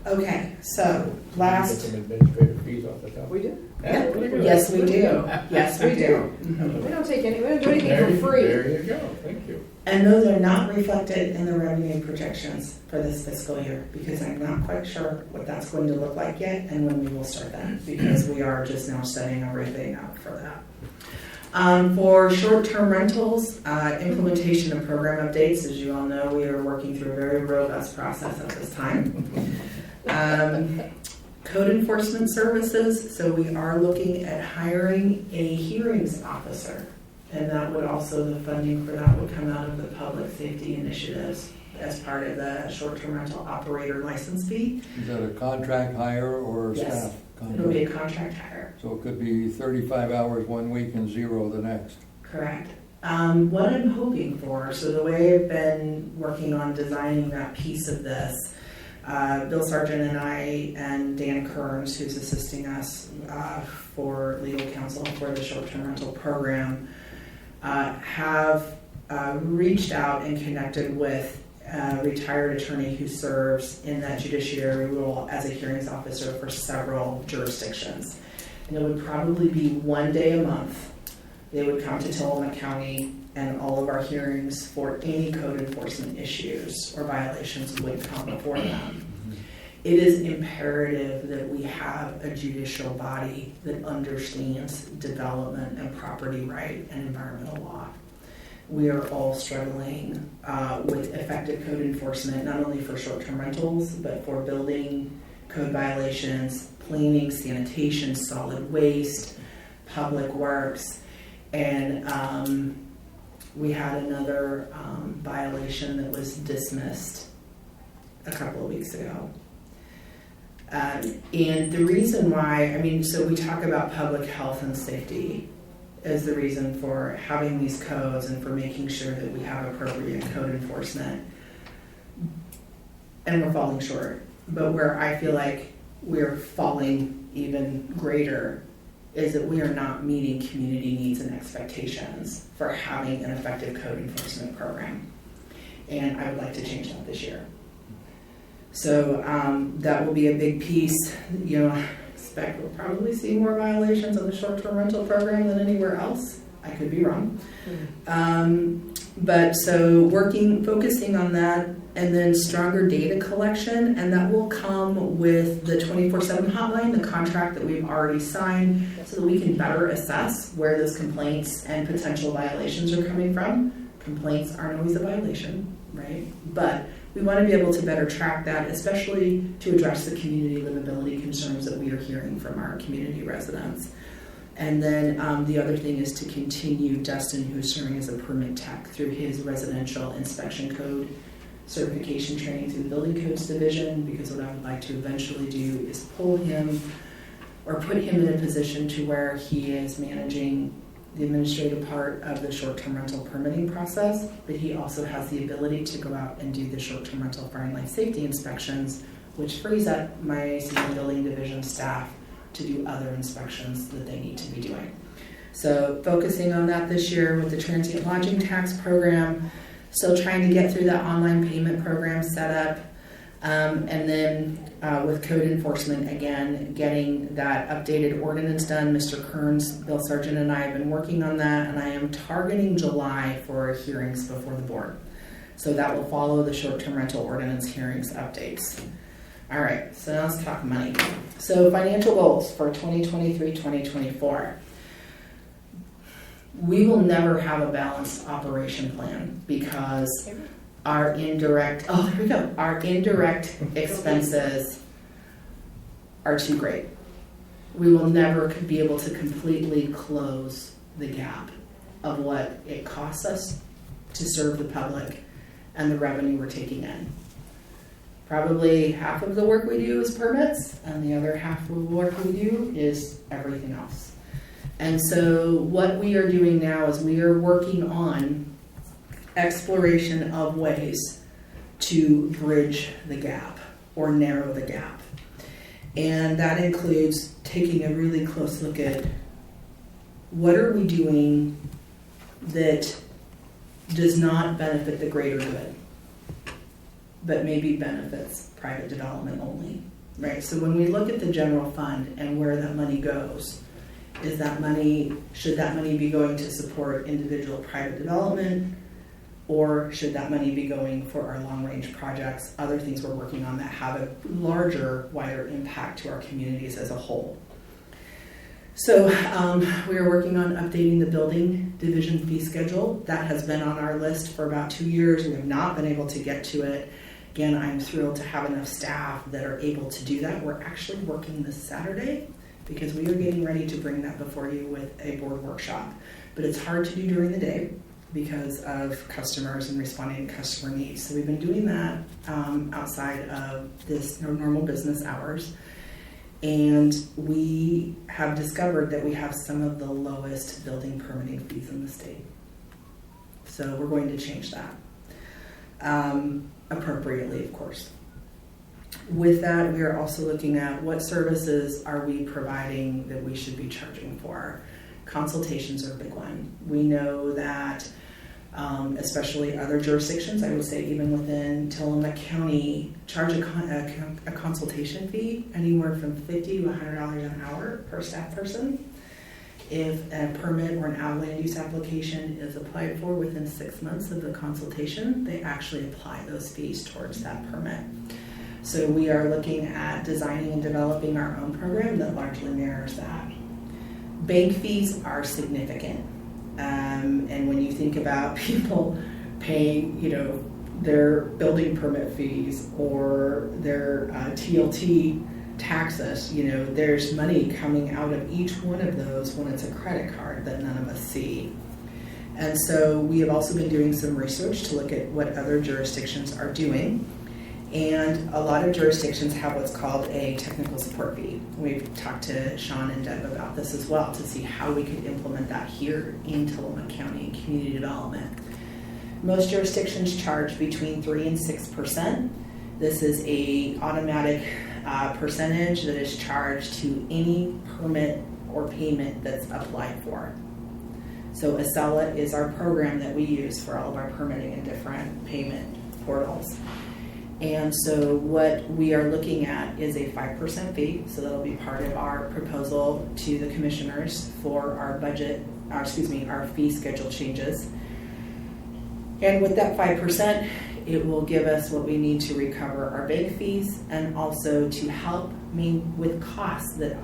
Speaker 11: Okay, so
Speaker 1: Get
Speaker 11: last.
Speaker 1: some administrative fees off the top.
Speaker 8: We do.
Speaker 1: Yeah, pretty good.
Speaker 11: Yes, we do. Yes, we do.
Speaker 8: We don't do anything for free.
Speaker 1: There you go, thank you.
Speaker 11: And those are not reflected in the revenue projections for this fiscal year, because I'm not quite sure what that's going to look like yet and when we will start that, because we are just now setting everything up for that. For short-term rentals, implementation of program updates, as you all know, we are working through a very robust process at this time. Code enforcement services, so we are looking at hiring a hearings officer, and that would also, the funding for that would come out of the public safety initiatives as part of the short-term rental operator license fee.
Speaker 4: Is that a contract hire or
Speaker 11: Yes.
Speaker 4: staff contract?
Speaker 11: It'll be a contract hire.
Speaker 4: So it could be 35 hours one week and 0 the next.
Speaker 11: Correct. What I'm hoping for, so the way I've been working on designing that piece of this, Bill Sargent and I and Dan Kearns, who's assisting us for legal counsel for the short-term rental program, have reached out and connected with a retired attorney who serves in that judiciary role as a hearings officer for several jurisdictions. And it would probably be one day a month. They would come to Tillamook County, and all of our hearings for any code enforcement issues or violations would come before them. It is imperative that we have a judicial body that understands development and property right and environmental law. We are all struggling with effective code enforcement, not only for short-term rentals, but for building code violations, planning, sanitation, solid waste, public works, and we had another violation that was dismissed a couple of weeks ago. And the reason why, so we talk about public health and safety as the reason for having these codes and for making sure that we have appropriate code enforcement. And we're falling short. But where I feel like we're falling even greater is that we are not meeting community needs and expectations for having an effective code enforcement program. And I would like to change that this year. So that will be a big piece. I expect we'll probably see more violations of the short-term rental program than anywhere else. I could be wrong. But so focusing on that, and then stronger data collection, and that will come with the 24/7 hotline, the contract that we've already signed, so that we can better assess where those complaints and potential violations are coming from. Complaints aren't always a violation, right? But we want to be able to better track that, especially to address the community livability concerns that we are hearing from our community residents. And then the other thing is to continue Dustin, who's serving as a permit tech through his residential inspection code certification training through the Building Codes Division, because what I would like to eventually do is pull him or put him in a position to where he is managing the administrative part of the short-term rental permitting process, but he also has the ability to go out and do the short-term rental fire and life safety inspections, which frees up my senior building division staff to do other inspections that they need to be doing. So focusing on that this year with the transient lodging tax program, still trying to get through that online payment program set up, and then with code enforcement, again, getting that updated ordinance done. Mr. Kearns, Bill Sargent, and I have been working on that, and I am targeting July for hearings before the board. So that will follow the short-term rental ordinance hearings updates. All right, so now let's talk money. So financial goals for 2023-2024. We will never have a balanced operation plan because our indirect expenses are too great. We will never be able to completely close the gap of what it costs us to serve the public and the revenue we're taking in. Probably half of the work we do is permits, and the other half of the work we do is everything else. And so what we are doing now is we are working on exploration of ways to bridge the gap or narrow the gap. And that includes taking a really close look at what are we doing that does not benefit the greater good, but maybe benefits private development only, right? So when we look at the general fund and where that money goes, should that money be going to support individual private development, or should that money be going for our long-range projects, other things we're working on that have a larger, wider impact to our communities as a whole? So we are working on updating the building division fee schedule. That has been on our list for about 2 years. We have not been able to get to it. Again, I'm thrilled to have enough staff that are able to do that. We're actually working this Saturday because we are getting ready to bring that before you with a board workshop. But it's hard to do during the day because of customers and responding to customer needs. So we've been doing that outside of this normal business hours. And we have discovered that we have some of the lowest building permitting fees in the state. So we're going to change that. Appropriately, of course. With that, we are also looking at what services are we providing that we should be charging for. Consultations are a big one. We know that especially other jurisdictions. I would say even within Tillamook County, charge a consultation fee anywhere from $50 to $100 an hour per staff person. If a permit or an land use application is applied for within 6 months of the consultation, they actually apply those fees towards that permit. So we are looking at designing and developing our own program that largely mirrors that. Bank fees are significant. And when you think about people paying, their building permit fees or their TLT taxes, there's money coming out of each one of those when it's a credit card that none of us see. And so we have also been doing some research to look at what other jurisdictions are doing. And a lot of jurisdictions have what's called a technical support fee. We've talked to Sean and Deb about this as well to see how we could implement that here in Tillamook County in community development. Most jurisdictions charge between 3% and 6%. This is a automatic percentage that is charged to any permit or payment that's applied for. So Acela is our program that we use for all of our permitting and different payment portals. And so what we are looking at is a 5% fee, so that'll be part of our proposal to the commissioners for our our fee schedule changes. And with that 5%, it will give us what we need to recover our bank fees and also to help with costs that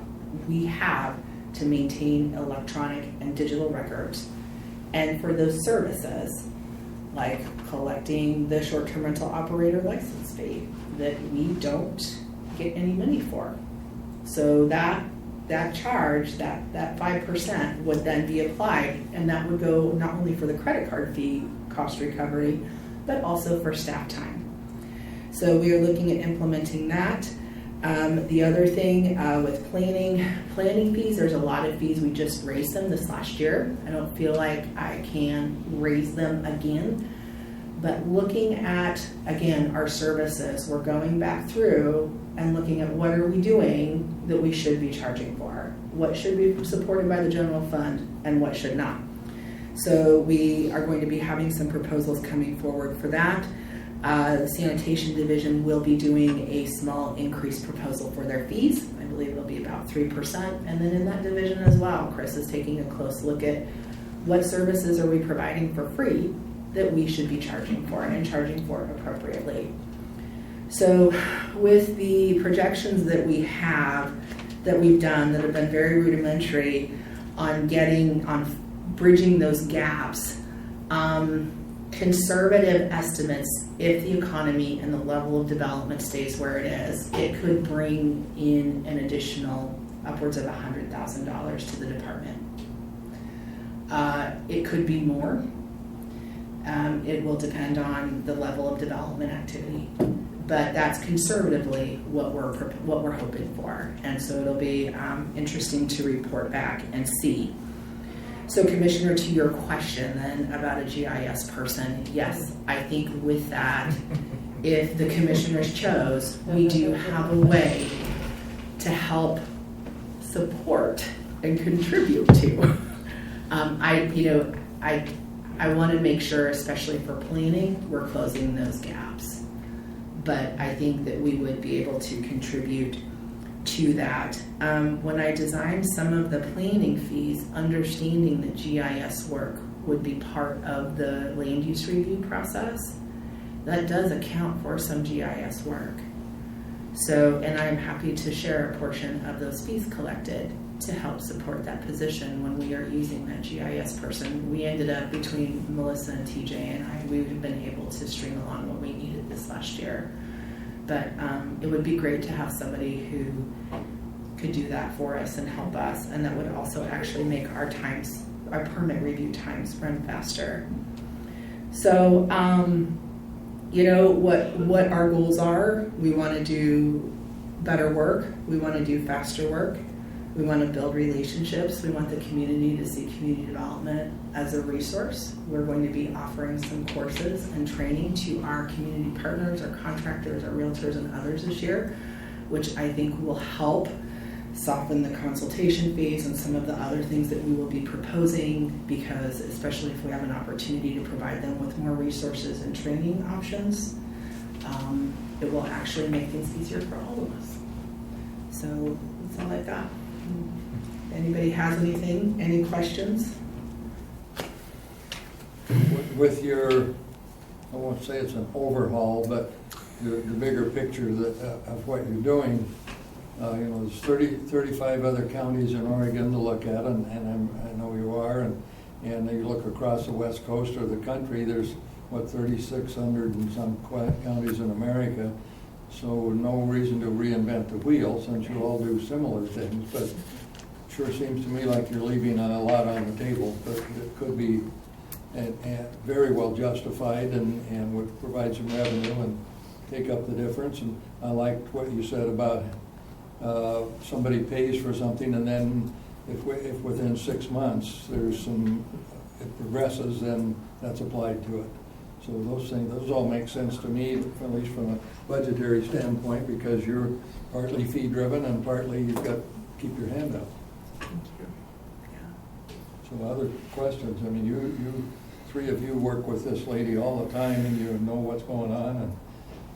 Speaker 11: we have to maintain electronic and digital records. And for those services, like collecting the short-term rental operator license fee that we don't get any money for. So that charge, that 5% would then be applied, and that would go not only for the credit card fee cost recovery, but also for staff time. So we are looking at implementing that. The other thing with planning fees, there's a lot of fees. We just raised them this last year. I don't feel like I can raise them again. But looking at, again, our services, we're going back through and looking at what are we doing that we should be charging for? What should be supported by the general fund and what should not? So we are going to be having some proposals coming forward for that. The sanitation division will be doing a small increase proposal for their fees. I believe it'll be about 3%. And then in that division as well, Chris is taking a close look at what services are we providing for free that we should be charging for and charging for appropriately. So with the projections that we have, that we've done that have been very rudimentary on bridging those gaps, conservative estimates, if the economy and the level of development stays where it is, it could bring in an additional upwards of $100,000 to the department. It could be more. It will depend on the level of development activity, but that's conservatively what we're hoping for, and so it'll be interesting to report back and see. So, Commissioner, to your question then about a GIS person, yes, I think with that, if the commissioners chose, we do have a way to help support and contribute to. I want to make sure, especially for planning, we're closing those gaps. But I think that we would be able to contribute to that. When I designed some of the planning fees, understanding that GIS work would be part of the land use review process, that does account for some GIS work. So, and I'm happy to share a portion of those fees collected to help support that position when we are using that GIS person. We ended up, between Melissa and TJ and I, we've been able to string along what we needed this last year. But it would be great to have somebody who could do that for us and help us, and that would also actually make our permit review times run faster. So, what our goals are. We want to do better work. We want to do faster work. We want to build relationships. We want the community to see community development as a resource. We're going to be offering some courses and training to our community partners, our contractors, our realtors, and others this year, which I think will help soften the consultation fees and some of the other things that we will be proposing, because especially if we have an opportunity to provide them with more resources and training options, it will actually make things easier for all of us. So that's all I've got. Anybody has anything? Any questions?
Speaker 4: With your, I won't say it's an overhaul, but the bigger picture of what you're doing, there's 35 other counties in Oregon to look at, and I know you are, and you look across the west coast of the country, there's, 3,600 and some counties in America, so no reason to reinvent the wheel since you all do similar things, but it sure seems to me like you're leaving a lot on the table, but it could be and very well justified and would provide some revenue and take up the difference. And I liked what you said about somebody pays for something, and then if within 6 months it progresses, then that's applied to it. So those all make sense to me, at least from a budgetary standpoint, because you're partly fee driven and partly you've got to keep your hand up. So other questions? I mean, you three of you work with this lady all the time, and you know what's going on.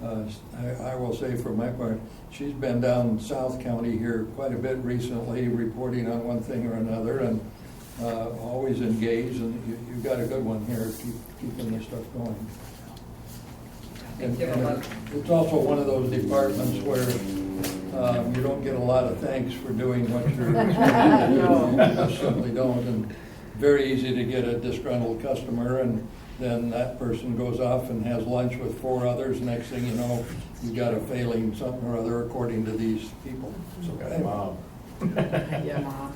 Speaker 4: And I will say, for my part, she's been down South County here quite a bit recently, reporting on one thing or another, and always engaged. And you've got a good one here, keeping this stuff going. And it's also one of those departments where you don't get a lot of thanks for doing what you're you just simply don't. And very easy to get a disgruntled customer, and then that person goes off and has lunch with 4 others. Next thing you know, you got a failing something or other according to these people. So
Speaker 2: Yeah, Mom.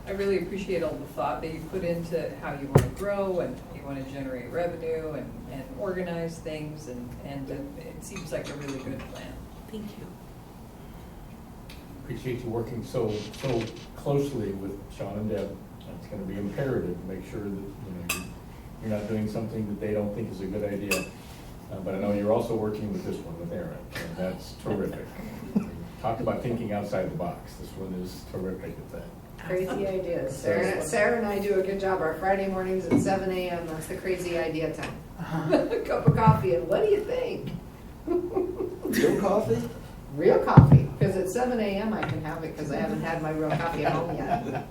Speaker 2: I really appreciate all the thought that you put into how you want to grow and how you want to generate revenue and organize things, and it seems like a really good plan. Thank you.
Speaker 1: Appreciate you working so closely with Sean and Deb. It's going to be imperative to make sure that you're not doing something that they don't think is a good idea. But I know you're also working with this one, with Aaron, and that's terrific. Talk about thinking outside the box. This one is terrific at that.
Speaker 8: Crazy ideas. Sarah and I do a good job. Our Friday mornings at 7 a.m. That's the crazy idea time. A cup of coffee, and what do you think?
Speaker 9: Real coffee?
Speaker 8: Real coffee, because at 7 a.m. I can have it because I haven't had my real coffee at home yet.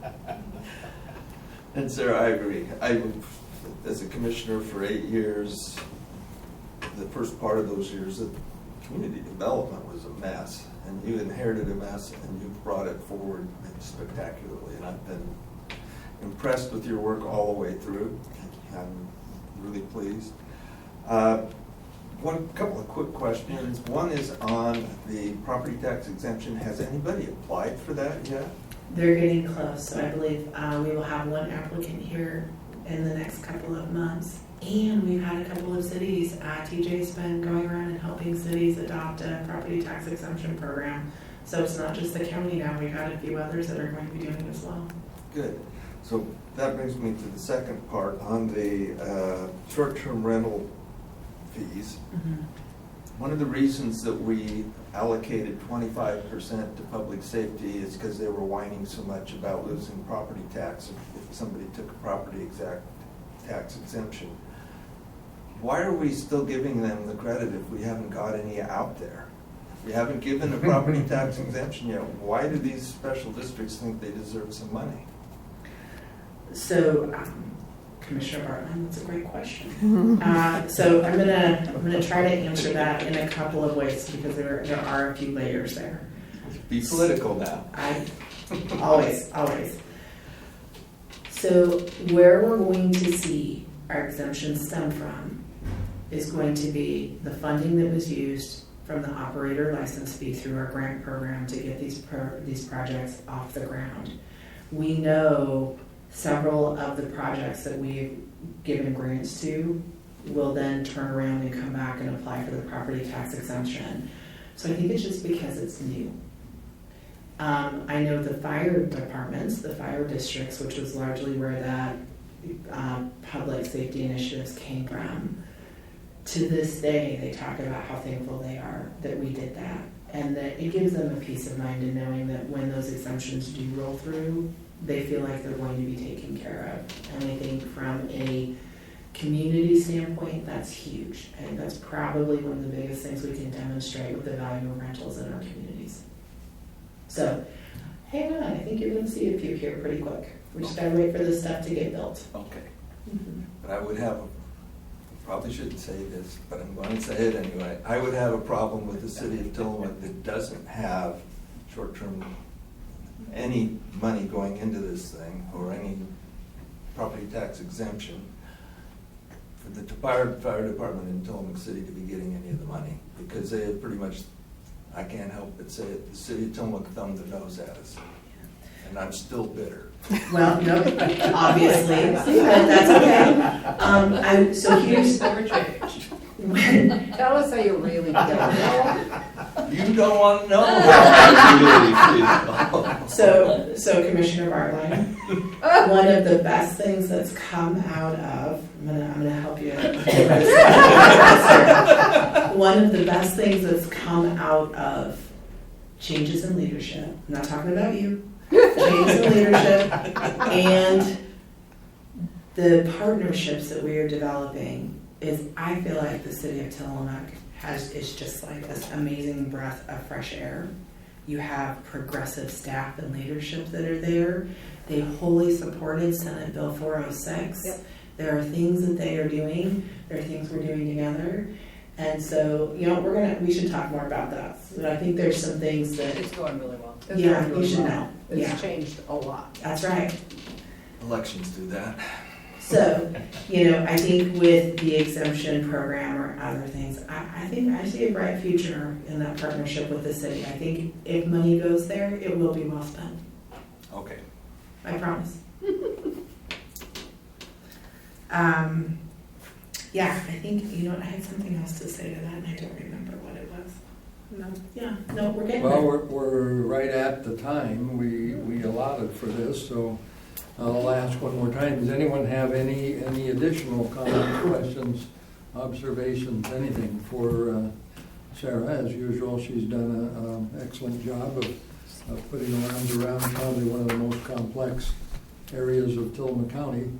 Speaker 9: And Sarah, I agree. As a commissioner for 8 years, the first part of those years, the community development was a mess, and you inherited a mess, and you've brought it forward spectacularly. And I've been impressed with your work all the way through. I'm really pleased. Couple of quick questions. One is on the property tax exemption. Has anybody applied for that yet?
Speaker 11: They're getting close, so I believe we will have one applicant here in the next couple of months. And we've had a couple of cities, TJ's been going around and helping cities adopt a property tax exemption program. So it's not just the county now, we've had a few others that are going to be doing it as well.
Speaker 9: Good. So that brings me to the second part on the short-term rental fees.
Speaker 11: Mm-hmm.
Speaker 9: One of the reasons that we allocated 25% to public safety is because they were whining so much about losing property tax if somebody took a property tax exemption. Why are we still giving them the credit if we haven't got any out there? If we haven't given a property tax exemption yet, why do these special districts think they deserve some money?
Speaker 11: So, Commissioner Bartman, that's a great question. So I'm gonna try to answer that in a couple of ways because there are a few layers there.
Speaker 9: Be political now.
Speaker 11: Always. So where we're going to see our exemptions stem from is going to be the funding that was used from the operator license fee through our grant program to get these projects off the ground. We know several of the projects that we've given grants to will then turn around and come back and apply for the property tax exemption. So I think it's just because it's new. I know the fire departments, the fire districts, which was largely where that public safety initiatives came from. To this day, they talk about how thankful they are that we did that.
Speaker 5: And that it gives them a peace of mind in knowing that when those exemptions do roll through, they feel like they're going to be taken care of. And I think from a community standpoint, that's huge. And that's probably one of the biggest things we can demonstrate with the value of rentals in our communities. So, hang on, I think you're going to see a few here pretty quick. We just gotta wait for this stuff to get built.
Speaker 9: Okay. But I would have, probably shouldn't say this, but I'm going to say it anyway. I would have a problem with the city of Tillamook that doesn't have short-term, any money going into this thing or any property tax exemption for the fire department in Tillamook City to be getting any of the money, because they have pretty much, I can't help but say it, the city of Tillamook thumbed their nose at us. And I'm still bitter.
Speaker 5: Well, no, obviously, but that's okay. So here's,
Speaker 2: Never changed.
Speaker 5: when,
Speaker 8: Tell us how you really feel.
Speaker 9: You don't want to know how I really feel.
Speaker 5: so Commissioner Bartline, one of the best things that's come out of, I'm gonna help you. One of the best things that's come out of changes in leadership, I'm not talking about you, changes in leadership, and the partnerships that we are developing is, I feel like the city of Tillamook is just like this amazing breath of fresh air. You have progressive staff and leadership that are there. They wholly supported Senate Bill 406.
Speaker 8: Yep.
Speaker 5: There are things that they are doing. There are things we're doing together. And so, we should talk more about that. So I think there's some things that,
Speaker 2: It's going really well.
Speaker 8: It's
Speaker 5: yeah,
Speaker 8: going
Speaker 5: you
Speaker 8: really
Speaker 5: should
Speaker 8: well.
Speaker 5: know. Yeah,
Speaker 8: It's changed a lot.
Speaker 5: that's right.
Speaker 9: Elections do that.
Speaker 5: So, I think with the exemption program or other things, I think I see a bright future in that partnership with the city. I think if money goes there, it will be well spent.
Speaker 9: Okay.
Speaker 5: I promise. Yeah, I think, I had something else to say to that and I don't remember what it was. No, yeah, no, we're getting
Speaker 4: Well,
Speaker 5: there.
Speaker 4: we're right at the time we allotted for this, so I'll ask one more time. Does anyone have any additional comments, questions, observations, anything for Sarah? As usual, she's done an excellent job of putting her arms around probably one of the most complex areas of Tillamook County.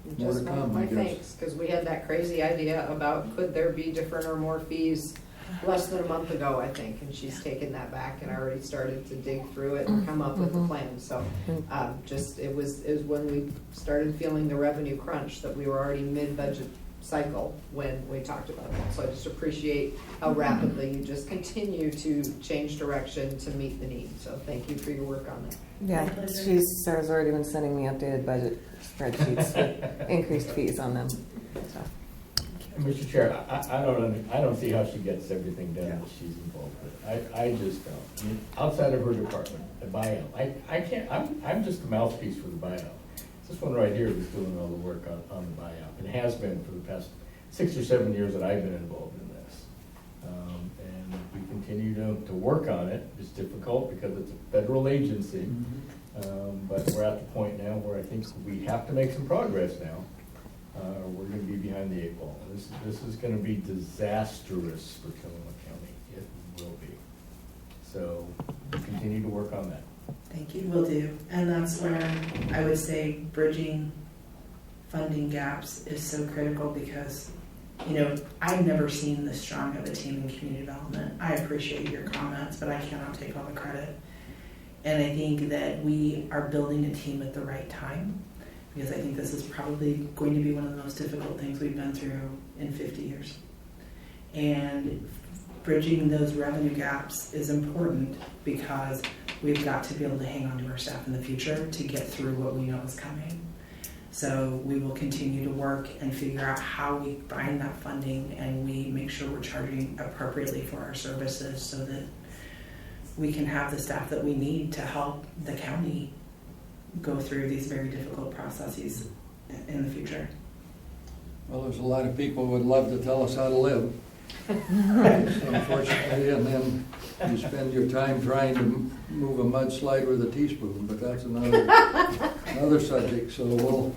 Speaker 4: More to
Speaker 8: Just want
Speaker 4: come, I
Speaker 8: my
Speaker 4: guess.
Speaker 8: thanks, because we had that crazy idea about could there be different or more fees less than a month ago, I think, and she's taken that back and already started to dig through it and come up with a plan. So it was when we started feeling the revenue crunch that we were already mid-budget cycle when we talked about it. So I just appreciate how rapidly you just continue to change direction to meet the need. So thank you for your work on that.
Speaker 3: Yeah, Sarah's already been sending me updated budget spreadsheets with increased fees on them. So.
Speaker 1: Mr. Chair, I don't see how she gets everything done that she's involved with. I just don't. I mean, outside of her department, the buyout, I can't, I'm just a mouthpiece for the buyout. This one right here is doing all the work on the buyout. It has been for the past 6 or 7 years that I've been involved in this. And we continue to work on it. It's difficult because it's a federal agency. But we're at the point now where I think we have to make some progress now. We're going to be behind the 8 ball. This is going to be disastrous for Tillamook County. It will be. So continue to work on that.
Speaker 5: Thank you, will do. And that's where I would say bridging funding gaps is so critical because, I've never seen this strong of a team in community development. I appreciate your comments, but I cannot take all the credit. And I think that we are building a team at the right time because I think this is probably going to be one of the most difficult things we've been through in 50 years. And bridging those revenue gaps is important because we've got to be able to hang on to our staff in the future to get through what we know is coming. So we will continue to work and figure out how we find that funding and we make sure we're charging appropriately for our services so that we can have the staff that we need to help the county go through these very difficult processes in the future.
Speaker 4: Well, there's a lot of people who would love to tell us how to live. Unfortunately, and then you spend your time trying to move a mudslide with a teaspoon, but that's another subject. So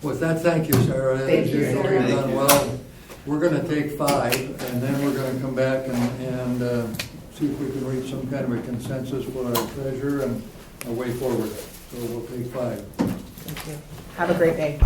Speaker 4: with that, thank you, Sarah.
Speaker 8: Thank you,
Speaker 4: As usual,
Speaker 8: Sarah.
Speaker 4: you've done well. we're gonna take 5, and then we're gonna come back and see if we can reach some kind of a consensus for our treasurer and a way forward. So we'll take 5.
Speaker 11: Thank you. Have a great day.